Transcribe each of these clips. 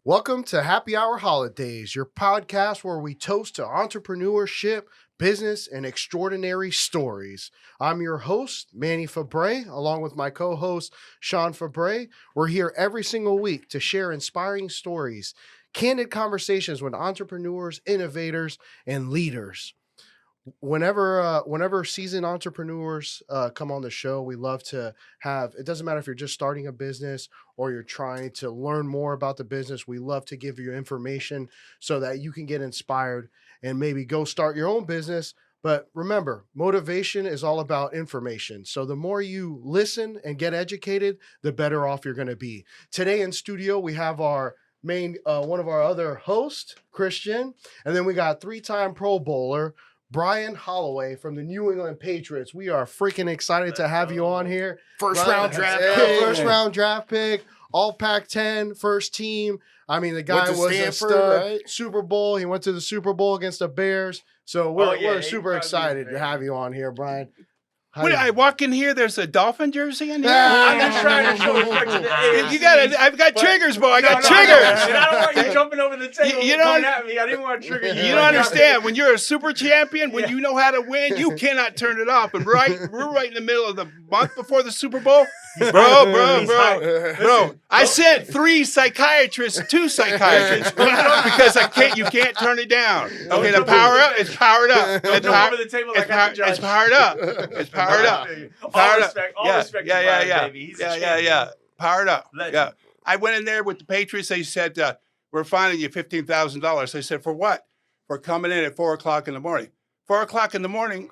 Welcome to Happy Hour Holidaze, your podcast where we toast to entrepreneurship, business, and extraordinary stories. I'm your host, Manny Febre, along with my co-host, Sean Febre. We're here every single week to share inspiring stories, candid conversations with entrepreneurs, innovators, and leaders. Whenever seasoned entrepreneurs come on the show, we love to have, it doesn't matter if you're just starting a business or you're trying to learn more about the business. We love to give you information so that you can get inspired and maybe go start your own business. But remember, motivation is all about information. So the more you listen and get educated, the better off you're going to be. Today in studio, we have our one of our other hosts, Christian, and then we got three-time Pro Bowler, Brian Holloway from the New England Patriots. We are freaking excited to have you on here. First round draft pick, all Pac-10, first team. I mean, the guy was Stanford, a stud. right? Super Bowl. He went to the Super Bowl against the Bears. So we're super excited to have you on here, Brian. When I walk in here, there's a Dolphin jersey in here. I'm just trying to show respect to the AFC. I've got triggers, boy. I got triggers. I don't want you jumping over the table You coming at me. I didn't want to trigger you. You don't understand. When you're a super champion, when you know how to win, you cannot turn it off. And we're right in the middle of the month before the Super Bowl. Bro. I sent 3 psychiatrists, 2 psychiatrists, because you can't turn it down. Okay, the power up, it's powered up. Don't jump over the table like I'm the judge. It's powered up. It's powered up. All respect to Brian, baby. He's a champion. Powered up. Legend. Yeah. I went in there with the Patriots. They said, we're fining you $15,000. I said, for what? For coming in at 4 o'clock in the morning. 4 o'clock in the morning,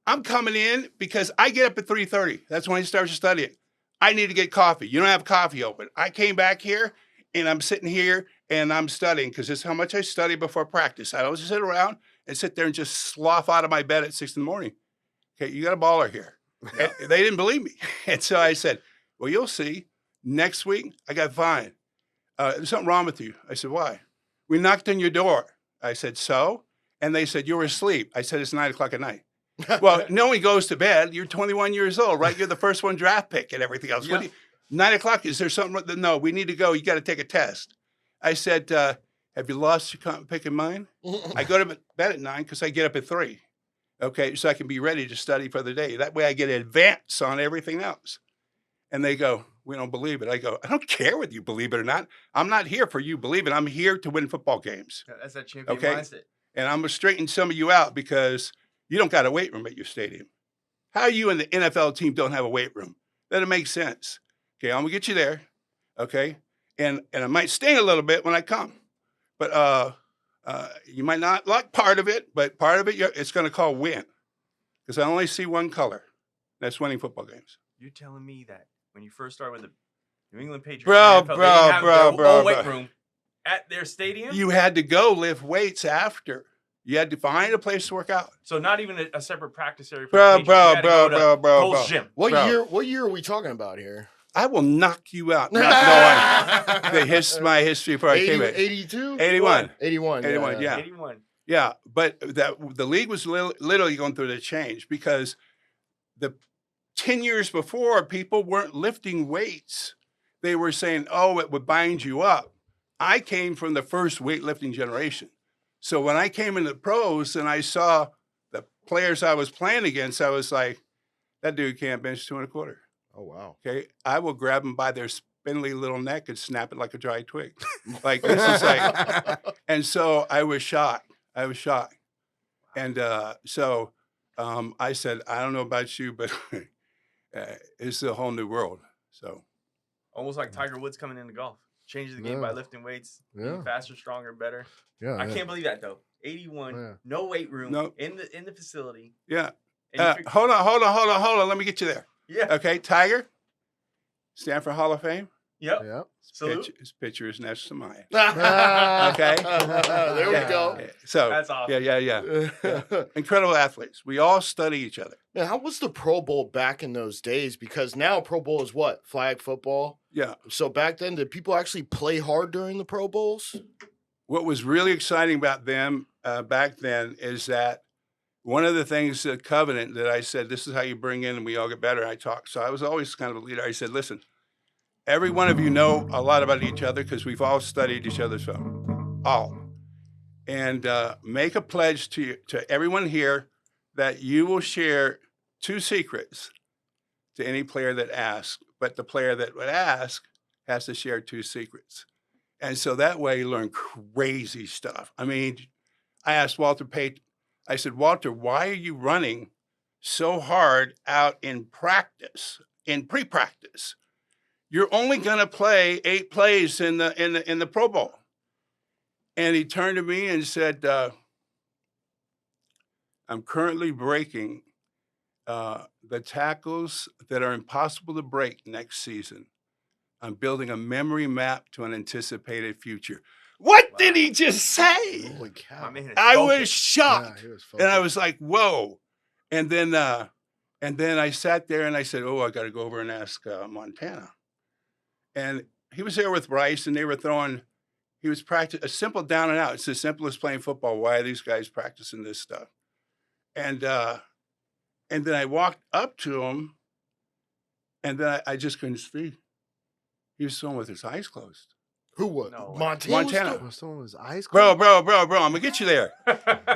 I'm coming in because I get up at 3:30. That's when I start studying. I need to get coffee. You don't have coffee open. I came back here, and I'm sitting here, and I'm studying because this is how much I study before practice. I don't just sit around and sit there and just slough out of my bed at 6 in the morning. Okay, you got a baller here. And they didn't believe me. And so I said, well, you'll see. Next week, I got fined. There's something wrong with you. I said, why? We knocked on your door. I said, so? And they said, you were asleep. I said, it's 9 o'clock at night. Well, no one goes to bed. You're 21 years old, right? You're the first one draft pick and everything else. Yeah. 9 o'clock, is there something? No, we need to go. You got to take a test. I said, have you lost your pick in mind? I go to bed at 9 because I get up at 3. Okay, so I can be ready to study for the day. That way I get advance on everything else. And they go, we don't believe it. I go, I don't care whether you believe it or not. I'm not here for you believe it. I'm here to win football games. That's that champion mindset. And I'm going to straighten some of you out because you don't got a weight room at your stadium. How you and the NFL team don't have a weight room? That'll make sense. Okay, I'm going to get you there. Okay, and I might sting a little bit when I come. But you might not like part of it, but part of it, it's going to call win. Because I only see one color. That's winning football games. You're telling me that when you first started with the New England Patriots, Bro, they didn't have their own weight room at their stadium? You had to go lift weights after. You had to find a place to work out. So not even a separate practice area for the Patriots. Bro. Cole's gym. What year are we talking about here? I will knock you out. Not knowing my history before I came in. 82? 81. 81, yeah. 81. Yeah, but the league was literally going through the change because the 10 years before, people weren't lifting weights. They were saying, oh, it would bind you up. I came from the first weightlifting generation. So when I came into the pros and I saw the players I was playing against, I was like, that dude can't bench 2 1/4. Oh, wow. Okay. I will grab them by their spindly little neck and snap it like a dry twig. Like, this is like, and so I was shocked. And so I said, I don't know about you, but it's a whole new world. So almost like Tiger Woods coming into golf. Changing the game by lifting weights, being faster, stronger, better. Yeah, I can't believe that though. 81, no weight room in the facility. Yeah. Hold on. Let me get you there. Yeah. Okay, Tiger, Stanford Hall of Fame. Yep. His picture is next to mine. Okay. There we go. So that's awesome. Yeah. Incredible athletes. We all study each other. Now, how was the Pro Bowl back in those days? Because now Pro Bowl is what? Flag football? Yeah. So back then, did people actually play hard during the Pro Bowls? What was really exciting about them back then is that one of the things, the covenant that I said, this is how you bring in and we all get better. So I was always kind of a leader. I said, listen, every one of you know a lot about each other because we've all studied each other's film. All. And make a pledge to everyone here that you will share 2 secrets to any player that asks. But the player that would ask has to share 2 secrets. And so that way you learn crazy stuff. I mean, I asked Walter Pate, I said, Walter, why are you running so hard out in practice, in pre-practice? You're only going to play 8 plays in the Pro Bowl. And he turned to me and said, I'm currently breaking the tackles that are impossible to break next season. I'm building a memory map to an anticipated future. What did he just say? Holy cow. I was shocked. Yeah, he was and I was like, whoa. And then I sat there and I said, oh, I got to go over and ask Montana. And he was there with Bryce and they were throwing, he was practicing a simple down and out. It's as simple as playing football. Why are these guys practicing this stuff? And then I walked up to him and then I just couldn't speak. He was throwing with his eyes closed. Who was? No, Montana. Was throwing with his eyes Bro, closed? I'm going to get you there.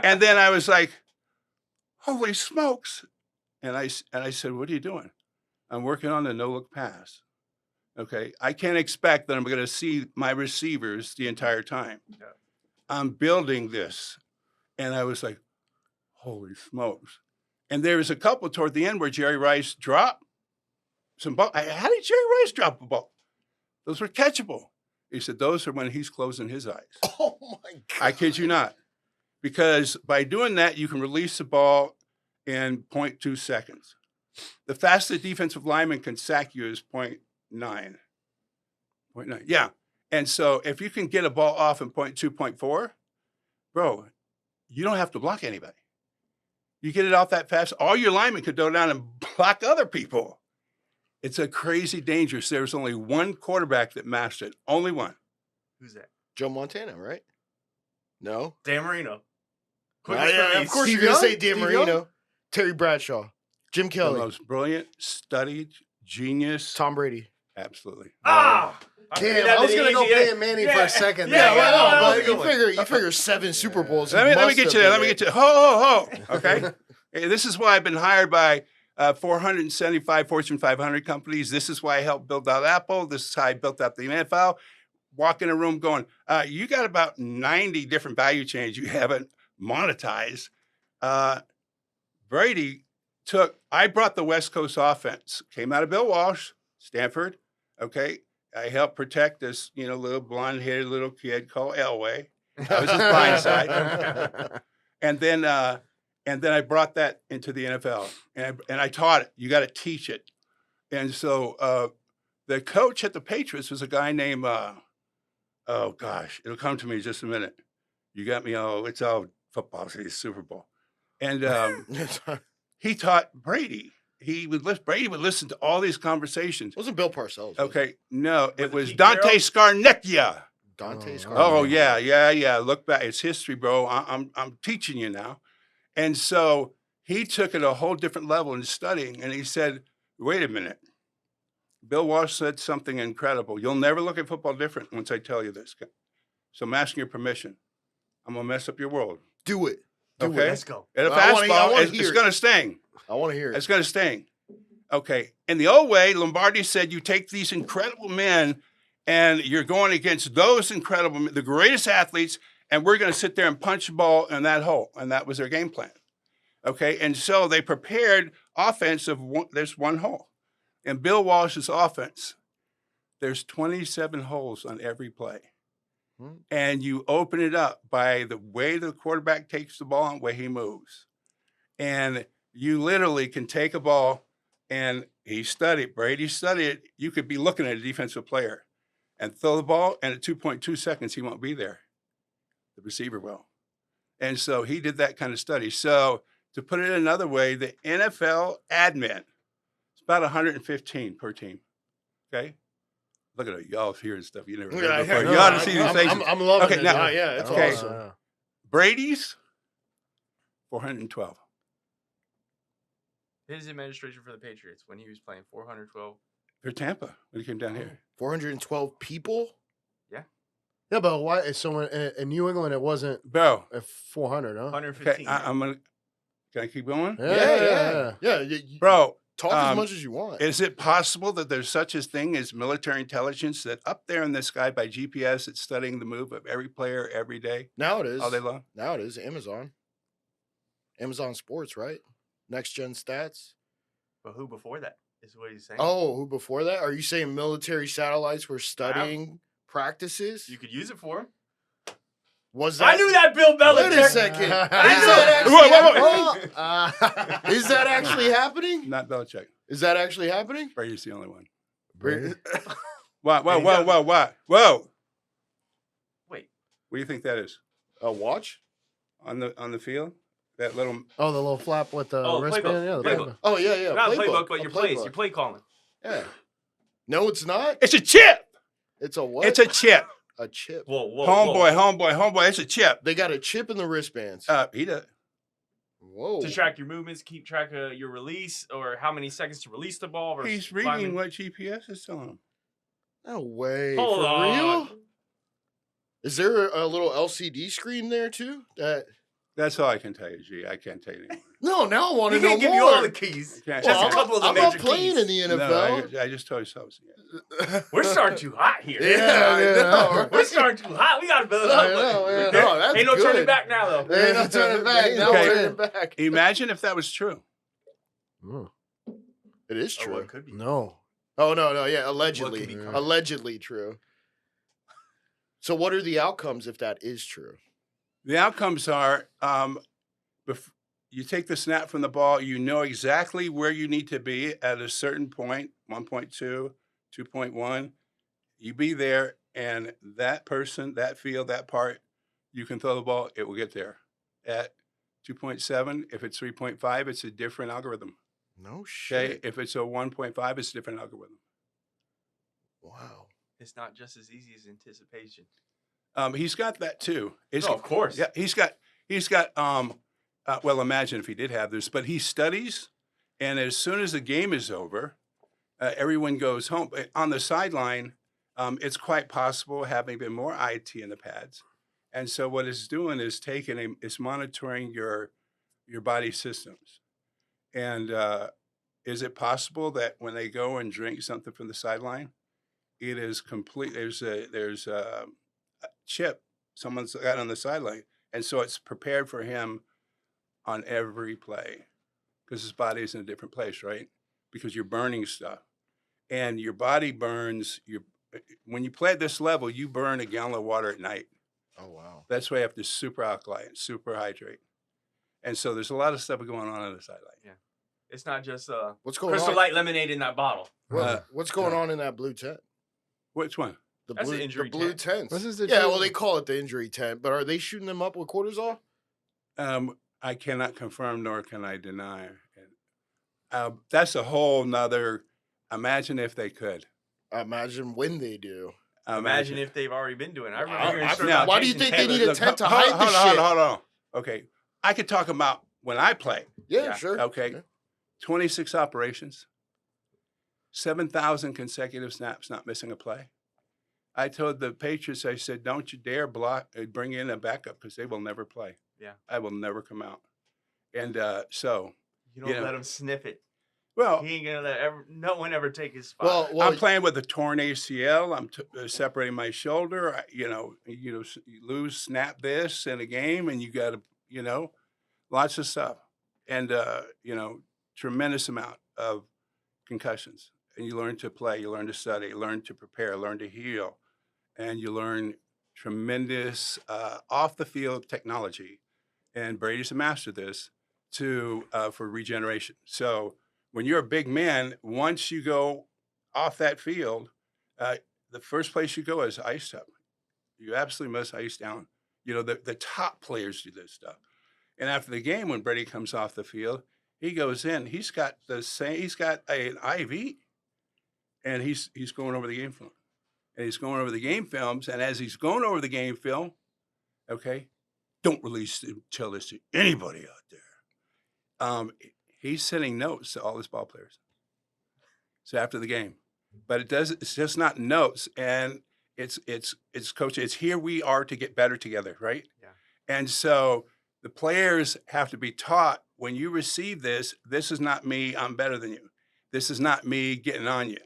And then I was like, holy smokes. And I said, what are you doing? I'm working on the no-look pass. Okay. I can't expect that I'm going to see my receivers the entire time. Yeah. I'm building this. And I was like, holy smokes. And there was a couple toward the end where Jerry Rice dropped some ball. How did Jerry Rice drop a ball? Those were catchable. He said, those are when he's closing his eyes. Oh, my God. I kid you not. Because by doing that, you can release the ball in 0.2 seconds. The fastest defensive lineman can sack you is 0.9. 0.9, yeah. And so if you can get a ball off in 0.2, 0.4, bro, you don't have to block anybody. You get it off that fast, all your linemen could go down and block other people. It's a crazy dangerous. There's only one quarterback that mastered it. Only one. Who's that? Joe Montana, right? No? Dan Marino. Yeah, of course Steve you're going to say Young? Dan Steve Marino. Young? Terry Bradshaw. Jim The Kelly. most brilliant, studied, genius. Tom Brady. Absolutely. Ah! Damn, I was going to go Peyton Manning for a second. Yeah, there. well, But you figure 7 Super Bowls. Let me get you there. Let me get you. Ho. Okay. Hey, this is why I've been hired by 475 Fortune 500 companies. This is why I helped build out Apple. This is how I built out the NFL. Walk in a room going, you got about 90 different value chains you haven't monetized. Brady I brought the West Coast offense, came out of Bill Walsh, Stanford. Okay. I helped protect this, little blonde-haired little kid called Elway. That was his blind side. And then I brought that into the NFL, and I taught it. You got to teach it. And so the coach at the Patriots was a guy named, oh gosh, it'll come to me in just a minute. You got me it's all football, it's Super Bowl. And he taught Brady. Brady would listen to all these conversations. Wasn't Bill Parcells? Okay, no, it was Pete Dante Carroll? Scarnecchia. Dante Scarnecchia. Oh yeah. Look back, it's history, bro. I'm teaching you now. And so he took it a whole different level in studying, and he said, "Wait a minute." Bill Walsh said something incredible. You'll never look at football different once I tell you this. So I'm asking your permission. I'm gonna mess up your world. Do it. Okay, Let's go. And a I wanna fastball, hear it's it. gonna sting. I want to hear it. It's going to sting. Okay. In the old way, Lombardi said you take these incredible men and you're going against those incredible men, the greatest athletes, and we're going to sit there and punch the ball in that hole. And that was their game plan. Okay. And so they prepared offense of there's one hole. In Bill Walsh's offense, there's 27 holes on every play. And you open it up by the way the quarterback takes the ball and the way he moves. And you literally can take a ball, and Brady studied it. You could be looking at a defensive player and throw the ball, and at 2.2 seconds, he won't be there. The receiver will. And so he did that kind of study. So to put it another way, the NFL admin, it's about 115 per team. Okay? Look at it. Y'all hearing stuff you never heard before. You ought to see these faces. I'm loving it. Now, Yeah, it's okay. awesome. Brady's 412. His administration for the Patriots when he was playing 412. For Tampa when he came down here. 412 people. Yeah, but why? So in New England, it wasn't Bro. 400, huh? 115. Okay, I'm gonna. Can I keep going? Yeah. Bro, Talk as much as you want. is it possible that there's such a thing as military intelligence that up there in the sky by GPS, it's studying the move of every player every day? Now it is. All day long? Now it is Amazon. Amazon Sports, right? Next gen stats. But who before that is what he's saying. Oh, who before that? Are you saying military satellites were studying practices? You could use it for him. Was that? I knew that, Bill Belichick. Wait a second. Is that actually happening? Not Belichick. Is that actually happening? Brady's the only one. Brady? Whoa. Whoa. Wait. What do you think that is? A watch? On the field? That little. Oh, the little flap with the wristband. Playbook. Yeah, the Playbook. playbook. Oh yeah. Not a playbook, but A your plays, playbook. your play calling. Yeah. No, it's not. It's a chip. It's a what? It's a chip. a chip. Whoa. Homeboy. It's a chip. They got a chip in the wristbands. He does. Whoa. To track your movements, keep track of your release, or how many seconds to release the ball. Versus He's reading what GPS is telling him. No way. Hold For on. real? Is there a little LCD screen there too? That's all I can tell you, G. I can't tell you anymore. No, now I want He to know can't give more. you all the keys. I can't- Just Well, a couple of the I'm major not playing keys. in the No, NFL. I just told you something. We're starting too hot here. Yeah, I know, right? We're starting too hot. We got to build it I up. know, yeah. Ain't No, that's no turning good. back now, though. There ain't no turning back. No Okay. turning back. Imagine if that was true. Oh, It is Oh, well, true. it could be. no. Oh no, yeah, What allegedly, could be coming? allegedly true. So, what are the outcomes if that is true? The outcomes are you take the snap from the ball, you know exactly where you need to be at a certain point, 1.2, 2.1. You be there, and that person, that field, that part, you can throw the ball, it will get there. At 2.7, if it's 3.5, it's a different algorithm. No shit. Okay, if it's a 1.5, it's a different algorithm. Wow. It's not just as easy as anticipation. He's got that too. No, of course. Yeah, he's got. Well, imagine if he did have this, but he studies, and as soon as the game is over, everyone goes home. On the sideline, it's quite possible, having been more IT in the pads, and so what it's doing is it's monitoring your body systems, and is it possible that when they go and drink something from the sideline, it is complete? There's a chip someone's got on the sideline, and so it's prepared for him on every play because his body is in a different place, right? Because you're burning stuff, and your body burns. When you play at this level, you burn a gallon of water at night. Oh wow. That's why you have to super alkaline, super hydrate, and so there's a lot of stuff going on the sideline. Yeah. It's not just What's going Crystal on? Light lemonade in that bottle. What's going on in that blue tent? Which one? The That's blue, an injury the blue tent. tents. This is the Yeah, true- well, they call it the injury tent, but are they shooting them up with cortisol? I cannot confirm nor can I deny. That's a whole nother. Imagine if they could. Imagine when they do. Imagine if they've already been doing it. I remember I- hearing I- stories now, about why do you Jason think they Taylor. need a Look, tent to hold hide on, the hold on, shit? Hold on. Okay, I could talk about when I play. Yeah, Yeah, sure. Okay, Yeah. 26 operations, 7,000 consecutive snaps, not missing a play. I told the Patriots, I said, don't you dare bring in a backup because they will never play. Yeah. I will never come out. And so, You don't you know. let him sniff it. well, He ain't gonna let no one ever take his spot. Well, I'm playing with a torn ACL. I'm separating my shoulder. You lose, snap this in a game, and you got to, lots of stuff, and tremendous amount of concussions. And you learn to play, you learn to study, you learn to prepare, learn to heal, and you learn tremendous off the field technology. And Brady's a master of this for regeneration. So when you're a big man, once you go off that field, the first place you go is ice up. You absolutely must ice down. The top players do this stuff. And after the game, when Brady comes off the field, he goes in. He's got an IV, and he's going over the game film, and he's going over the game films. And as he's going over the game film, okay, don't tell this to anybody out there. He's sending notes to all his ball players. So after the game, but it's just not notes. And it's coaching. It's here we are to get better together, right? Yeah. And so the players have to be taught, when you receive this, this is not me, I'm better than you. This is not me getting on you.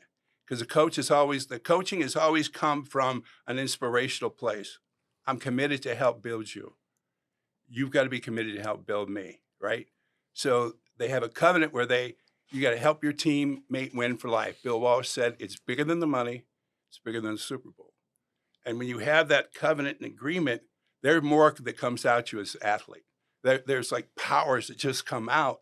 Because the coaching has always come from an inspirational place. I'm committed to help build you. You've got to be committed to help build me, right? So they have a covenant where you got to help your teammate win for life. Bill Walsh said, it's bigger than the money. It's bigger than the Super Bowl. And when you have that covenant and agreement, there's more that comes out you as an athlete. There's like powers that just come out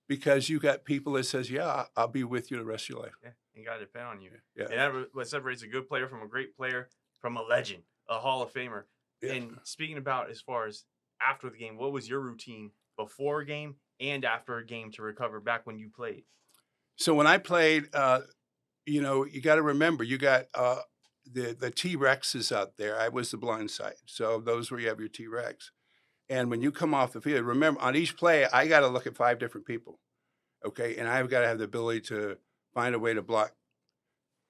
because you got people that says, yeah, I'll be with you the rest of your life. Yeah, you got to depend on you. Yeah. And that's what separates a good player from a great player, from a legend, a Hall of Famer. Yeah. And speaking about as far as after the game, what was your routine before a game and after a game to recover back when you played? So when I played, you got to remember, you got the T-Rexes out there. I was the blind side. So those where you have your T-Rex. And when you come off the field, remember, on each play, I got to look at 5 different people. Okay. And I've got to have the ability to find a way to block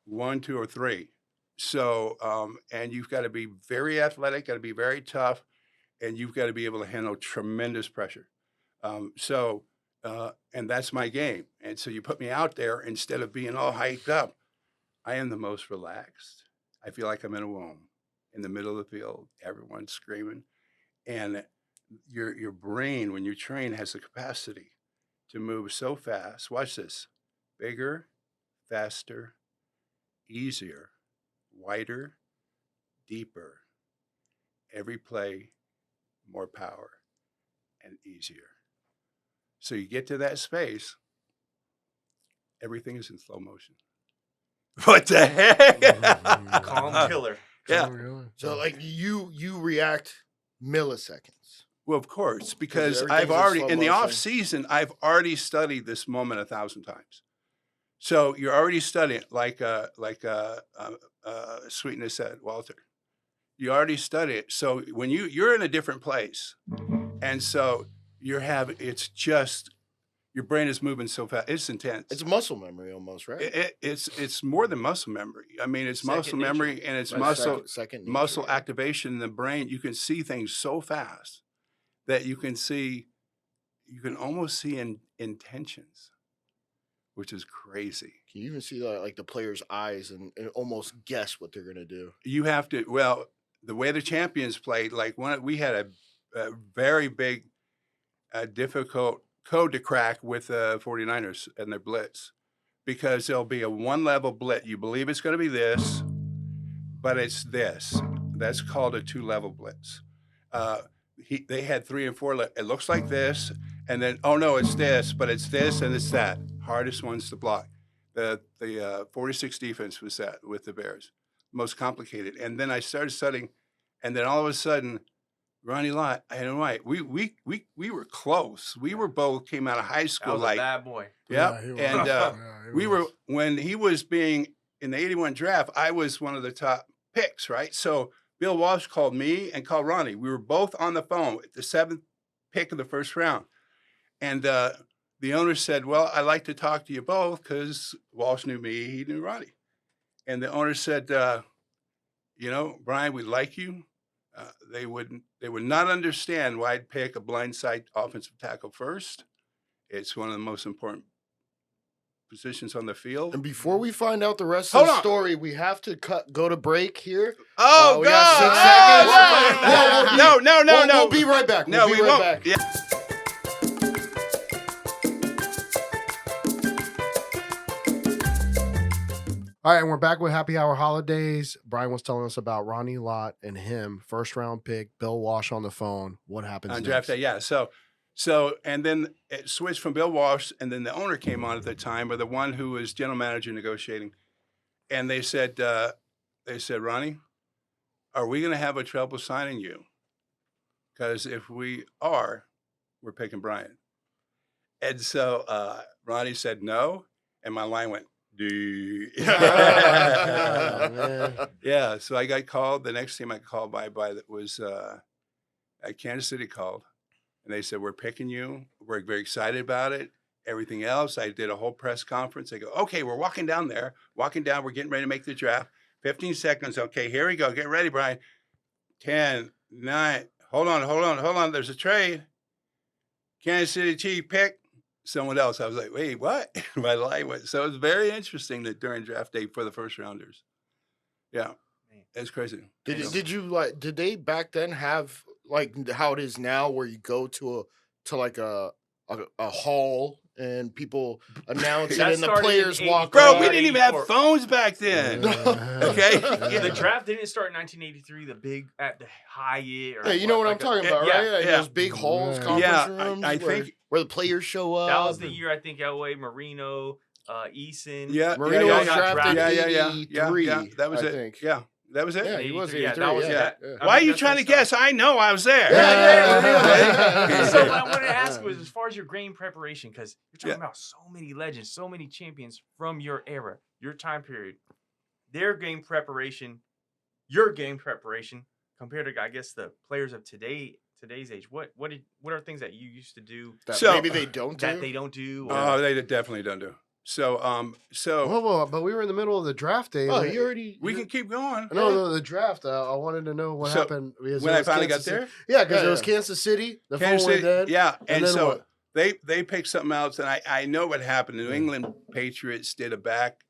1, 2, or 3. So, and you've got to be very athletic, got to be very tough, and you've got to be able to handle tremendous pressure. And that's my game. And so you put me out there, instead of being all hyped up, I am the most relaxed. I feel like I'm in a womb in the middle of the field, everyone's screaming. And your brain, when you train, has the capacity to move so fast. Watch this. Bigger, faster, easier, wider, deeper. Every play, more power and easier. So you get to that space, everything is in slow motion. What the heck? Calm killer. Yeah. So like you react milliseconds. Well, of course, because everything's I've already, in slow in the motion. off season, I've already studied this moment 1,000 times. So you're already studying, like Sweetness said, Walter. You already study it. So when you're in a different place, and so it's just, your brain is moving so fast. It's intense. It's muscle memory almost, right? It's more than muscle memory. I mean, it's Second muscle nature. memory, and it's Right, second nature, muscle yeah. activation in the brain. You can see things so fast that you can almost see intentions, which is crazy. Can you even see like the players' eyes and almost guess what they're gonna do? You have to, well, the way the champions played, like we had a very big, difficult code to crack with the 49ers and their blitz, because there'll be a 1-level blitz. You believe it's going to be this, but it's this. That's called a 2-level blitz. They had 3 and 4. It looks like this, and then, oh no, it's this, but it's this and it's that. Hardest ones to block. The 46 defense was that with the Bears, most complicated. And then I started studying, and then all of a sudden, Ronnie Lott and White, we were close. We were both came out of high school, That was a bad boy. Yep. Yeah, And we were, when he was being in the 81 draft, I was one of the top picks, right? So Bill Walsh called me and called Ronnie. We were both on the phone at the 7th pick of the first round. And the owner said, well, I'd like to talk to you both, because Walsh knew me, he knew Ronnie. And the owner said, Brian, we like you. They would not understand why I'd pick a blindside offensive tackle first. It's one of the most important positions on the field. And before we find out the rest Hold of the on. story, we have to go to break here. Oh, we God! got 6 seconds. No. We'll be right back. No, We'll we be right won't. back. Yeah. All right, and we're back with Happy Hour Holidays. Brian was telling us about Ronnie Lott and him, first round pick, Bill Walsh on the phone. What happens On next? draft day, yeah. So, and then it switched from Bill Walsh, and then the owner came on at the time, or the one who was general manager negotiating, and they said, Ronnie, are we going to have a trouble signing you? Because if we are, we're picking Brian. And so Ronnie said no, and my line went, yeah. So I got called. The next team I got called by that was Kansas City called, and they said, we're picking you. We're very excited about it. everything else. I did a whole press conference. I go, okay, we're walking down there. Walking down. We're getting ready to make the draft. 15 seconds. Okay, here we go. Get ready, Brian. 10, 9. Hold on. There's a trade. Kansas City Chiefs pick someone else. I was like, wait, what? My life went. So it was very interesting that during draft day for the first rounders. Yeah, it's crazy. Did they back then have like how it is now, where you go to a hall and people announce it That and the started players in walk 84. Bro, around? we didn't even have 84. phones back then. Okay. The draft didn't start in 1983. The big at the Hyatt. Or Hey, you know what I'm talking about, yeah, right? Yeah, in yeah. those big halls, Yeah. conference Yeah, rooms, I where, think- where the players show up. That was the year I think Elway, Marino, Eason. Yeah, Marino yeah, was yeah, drafted yeah, in yeah, 83, yeah. That was I it. think. Yeah, that was it. Yeah, he was 83, 83. that was yeah. that. yeah. I Why are mean, you that's trying when to it guess? started. I know I was there. Yeah. So what I wanted to ask was, as far as your game preparation, because you're talking Yeah. about so many legends, so many champions from your era, your time period, their game preparation, your game preparation compared to, I guess, the players of today's age. What are things that you used to do That So- maybe they don't do. that they don't do? Or, Oh, they definitely don't do. So, Whoa, but we were in the middle of the draft day. Oh, Like, you already. we can keep going. No, the draft. I wanted to know what So, happened because When it I was finally got Kansas City. there, Yeah, because Yeah, it was yeah. Kansas City. The Kansas phone went City, dead. yeah, And and then so what? they picked something else, and I know what happened. The New England Patriots did a back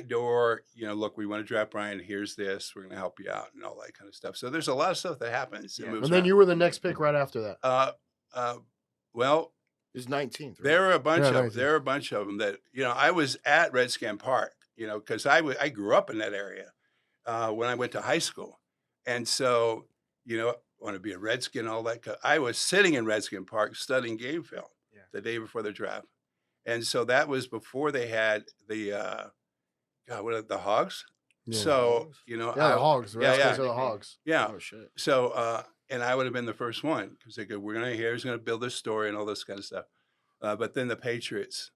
door. Look, we want to draft Brian. Here's this. We're going to help you out and all that kind of stuff. So there's a lot of stuff that happens. It Yeah. moves And then around. you were the next pick right after that. Well, He's 19th. Right? there were a bunch Yeah, of 19. there were a bunch of them that I was at Redskin Park, because I grew up in that area when I went to high school, and so want to be a Redskin, all that. I was sitting in Redskin Park studying game film the day before the draft, and so that was before they had the what are the Hogs. Yeah. So Yeah, the Hogs. The yeah, Redskins yeah. are the Hogs. yeah. Oh shit. So, and I would have been the first one because they go, here's going to build this story and all this kind of stuff. But then the Patriots,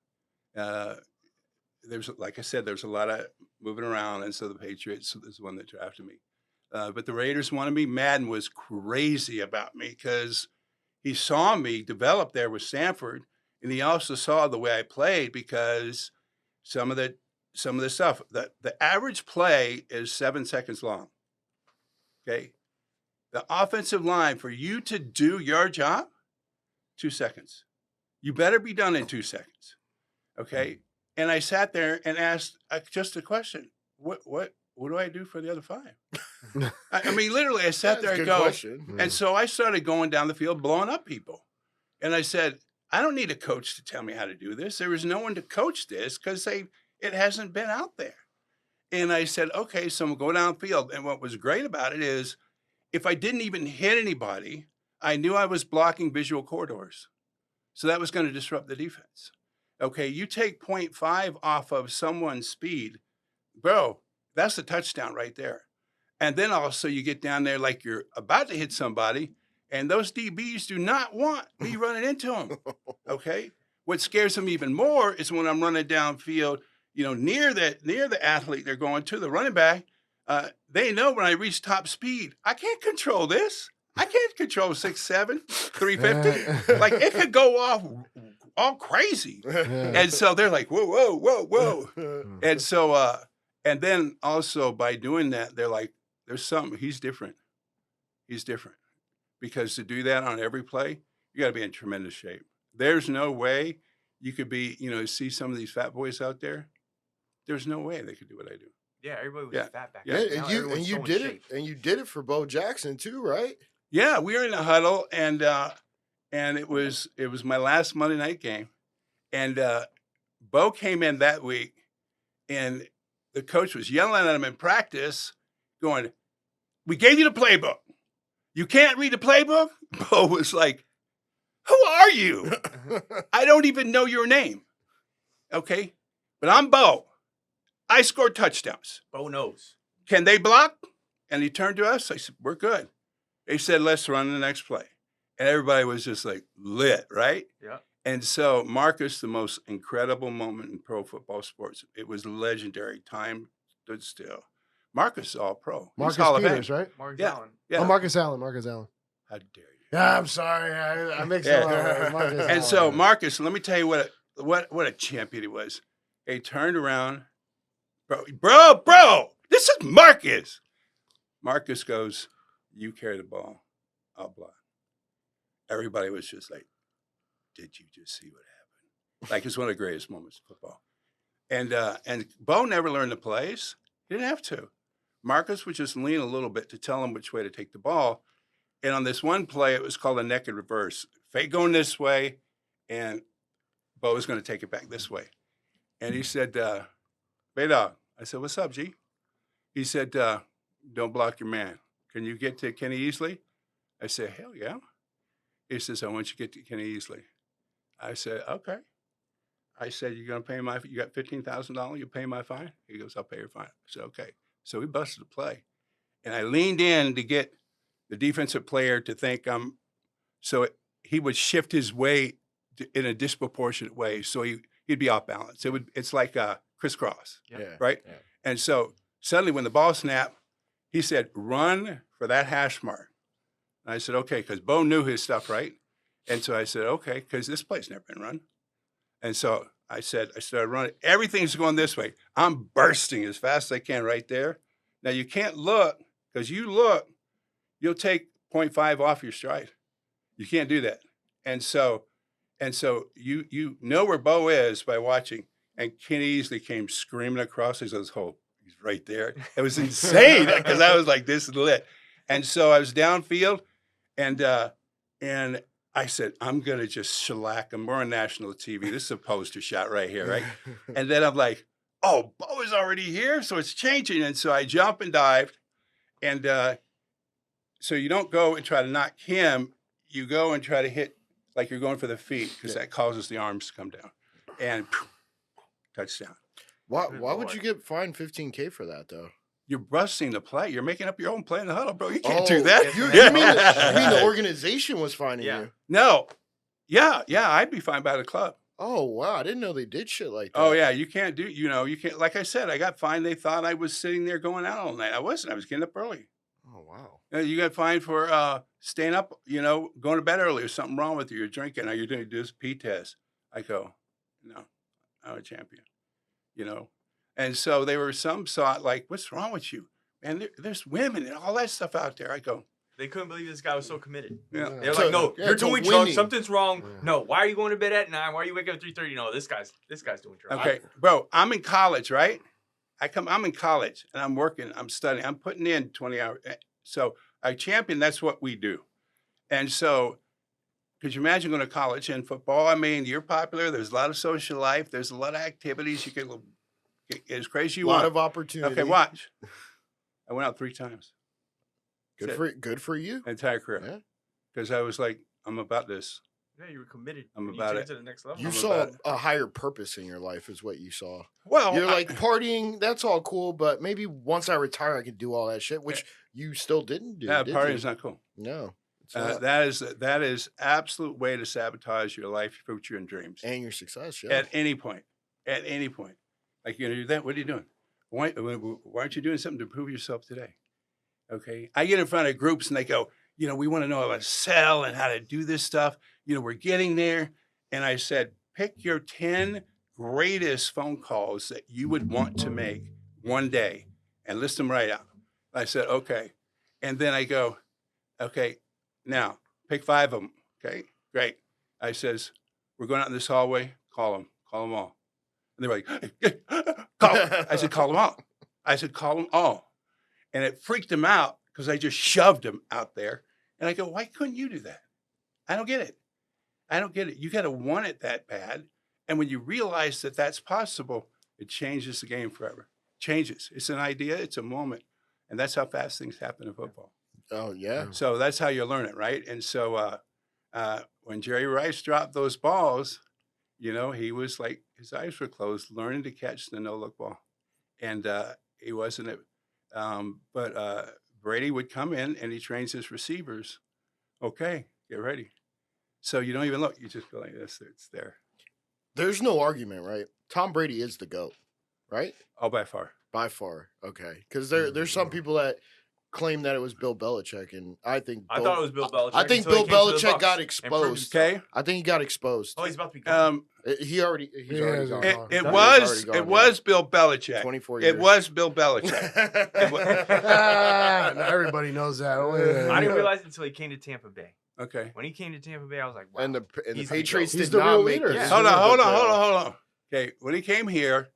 like I said, there's a lot of moving around. And so the Patriots is the one that drafted me. But the Raiders wanted me. Madden was crazy about me because he saw me develop there with Stanford. And he also saw the way I played because some of the stuff, the average play is 7 seconds long. Okay. The offensive line, for you to do your job, 2 seconds. You better be done in 2 seconds. Okay. And I sat there and asked just a question. What do I do for the other 5? I mean, literally, I sat there and Good go. question. And so I started going down the field, blowing up people. And I said, I don't need a coach to tell me how to do this. There was no one to coach this because it hasn't been out there. And I said, okay, so I'm going to go downfield. And what was great about it is if I didn't even hit anybody, I knew I was blocking visual corridors. So that was going to disrupt the defense. Okay, you take 0.5 off of someone's speed, bro, that's a touchdown right there. And then also you get down there like you're about to hit somebody, and those DBs do not want me running into them. Okay, what scares them even more is when I'm running downfield, near the athlete they're going to, the running back. They know when I reach top speed, I can't control this. I can't control 6'7", 350. Like it could go off all crazy. And so they're like, whoa. And so, and then also by doing that, they're like, there's something, he's different. He's different. Because to do that on every play, you got to be in tremendous shape. There's no way you could be, see some of these fat boys out there. There's no way they could do what I do. Yeah, everybody was Yeah. fat back Yeah. then. And Now you everyone's so in did shape. it, and you did it for Bo Jackson too, right? Yeah, we were in a huddle, and it was my last Monday night game, and Bo came in that week, and the coach was yelling at him in practice, going, "We gave you the playbook. You can't read the playbook?" Bo was like, "Who are you? I don't even know your name." Okay, but I'm Bo. I scored touchdowns. Bo knows. Can they block? And he turned to us. I said, we're good. He said, let's run the next play. And everybody was just like lit, right? Yeah. And so Marcus, the most incredible moment in pro football sports. It was legendary. Time stood still. Marcus is all pro. He's Marcus Hall of Fame. Peters, right? Mark Yeah. Allen. Yeah. Oh, Marcus Allen. Marcus Allen. How dare you? Yeah, I'm sorry. I mixed Yeah. it up. Marcus And Allen. so Marcus, let me tell you what what a champion he was. He turned around, bro, this is Marcus. Marcus goes, you carry the ball, I'll block. Everybody was just like, did you just see what happened? Like, it's one of the greatest moments of football. And Bo never learned the plays. He didn't have to. Marcus would just lean a little bit to tell him which way to take the ball. And on this one play, it was called a naked reverse. Fake going this way, and Bo was going to take it back this way. And he said, Baydog. I said, what's up, G? He said, don't block your man. Can you get to Kenny Easley? I said, hell yeah. He says, I want you to get to Kenny Easley. I said, okay. I said, you're going to pay you got $15,000, you pay my fine? He goes, I'll pay your fine. I said, okay. So we busted the play. And I leaned in to get the defensive player to think he would shift his weight in a disproportionate way. So he'd be off balance. It's like crisscross, right? Yeah. And so suddenly when the ball snapped, he said, run for that hash mark. And I said, okay, because Bo knew his stuff, right? And so I said, okay, because this play's never been run. And so I started running. Everything's going this way. I'm bursting as fast as I can right there. Now you can't look, because you look, you'll take 0.5 off your stride. You can't do that. And so you know where Bo is by watching. And Kenny Easley came screaming across. He says, "Oh, he's right there." It was insane because I was like, "This is lit." And so I was downfield, and I said, "I'm gonna just shellac him. We're on national TV. This is a poster shot right here, right?" And then I'm like, "Oh, Bo is already here, so it's changing." And so I jump and dive, and so you don't go and try to knock him. You go and try to hit like you're going for the feet because that causes the arms to come down, and touchdown. Why would you get fined $15K for that though? You're busting the play. You're making up your own play in the huddle, bro. You can't do that. You mean the organization was fining you? No. Yeah, I'd be fined by the club. Oh, wow. I didn't know they did shit like that. Oh, yeah. You can't you can't, like I said, I got fined. They thought I was sitting there going out all night. I wasn't. I was getting up early. Oh, wow. You got fined for staying up, going to bed early or something wrong with you. You're drinking. Are you doing this P test? I go, no, I'm a champion, And so some saw it like, what's wrong with you? Man, there's women and all that stuff out there. I go. They couldn't believe this guy was so committed. Yeah. They're like, no, you're doing drugs. Something's wrong. Yeah. No, why are you going to bed at 9? Why are you waking up at 3:30? No, this guy's doing drugs. Okay, bro, I'm in college, right? I'm in college and I'm working, I'm studying, I'm putting in 20 hours. So a champion, that's what we do. And so, could you imagine going to college in football? I mean, you're popular. There's a lot of social life. There's a lot of activities. You can get as crazy as you want. A lot of opportunity. Okay, watch. I went out 3 times. Good for you. Entire career. Because I was like, I'm about this. Yeah, you were committed. I'm about it. To the next level. You saw a higher purpose in your life is what you saw. Well, you're like partying, that's all cool, but maybe once I retire, I can do all that shit, which you still didn't do. Yeah, partying's not cool. No. That is absolute way to sabotage your life, your future, and dreams. And your success, yeah. At any point. Like, you're going to do that? What are you doing? Why aren't you doing something to improve yourself today? Okay. I get in front of groups and they go, we want to know how to sell and how to do this stuff. We're getting there. And I said, pick your 10 greatest phone calls that you would want to make one day and list them right out. I said, okay. And then I go, okay, now pick 5 of them. Okay, great. I says, we're going out in this hallway. Call them all. And they're like, hey, call. I said, call them all. I said, call them all. And it freaked them out because I just shoved them out there. And I go, why couldn't you do that? I don't get it. You got to want it that bad. And when you realize that that's possible, it changes the game forever. Changes. It's an idea. It's a moment. And that's how fast things happen in football. Oh, yeah. So that's how you learn it, right? And so when Jerry Rice dropped those balls, he was like, his eyes were closed, learning to catch the no-look ball. And he wasn't but Brady would come in and he trains his receivers. Okay, get ready. So you don't even look. You just go like this. It's there. There's no argument, right? Tom Brady is the GOAT, right? Oh, by far. By far. Okay. Because there's some people that claim that it was Bill Belichick, and I thought it was Bill Belichick. I think until he Bill came to the Belichick Bucks got and proved exposed. himself. Okay. I think he got exposed. Oh, he's about to be gone. He's already Yeah, gone. it- It He's was already gone, it was Bill Belichick. 24 years. It was Bill Belichick. Now everybody knows that. I didn't realize it until he came to Tampa Bay. Okay. When he came to Tampa Bay, I was like, wow. And the He's the Patriots GOAT. He's did the not real make leader. it. Yeah. Hold on. Okay, when he came here,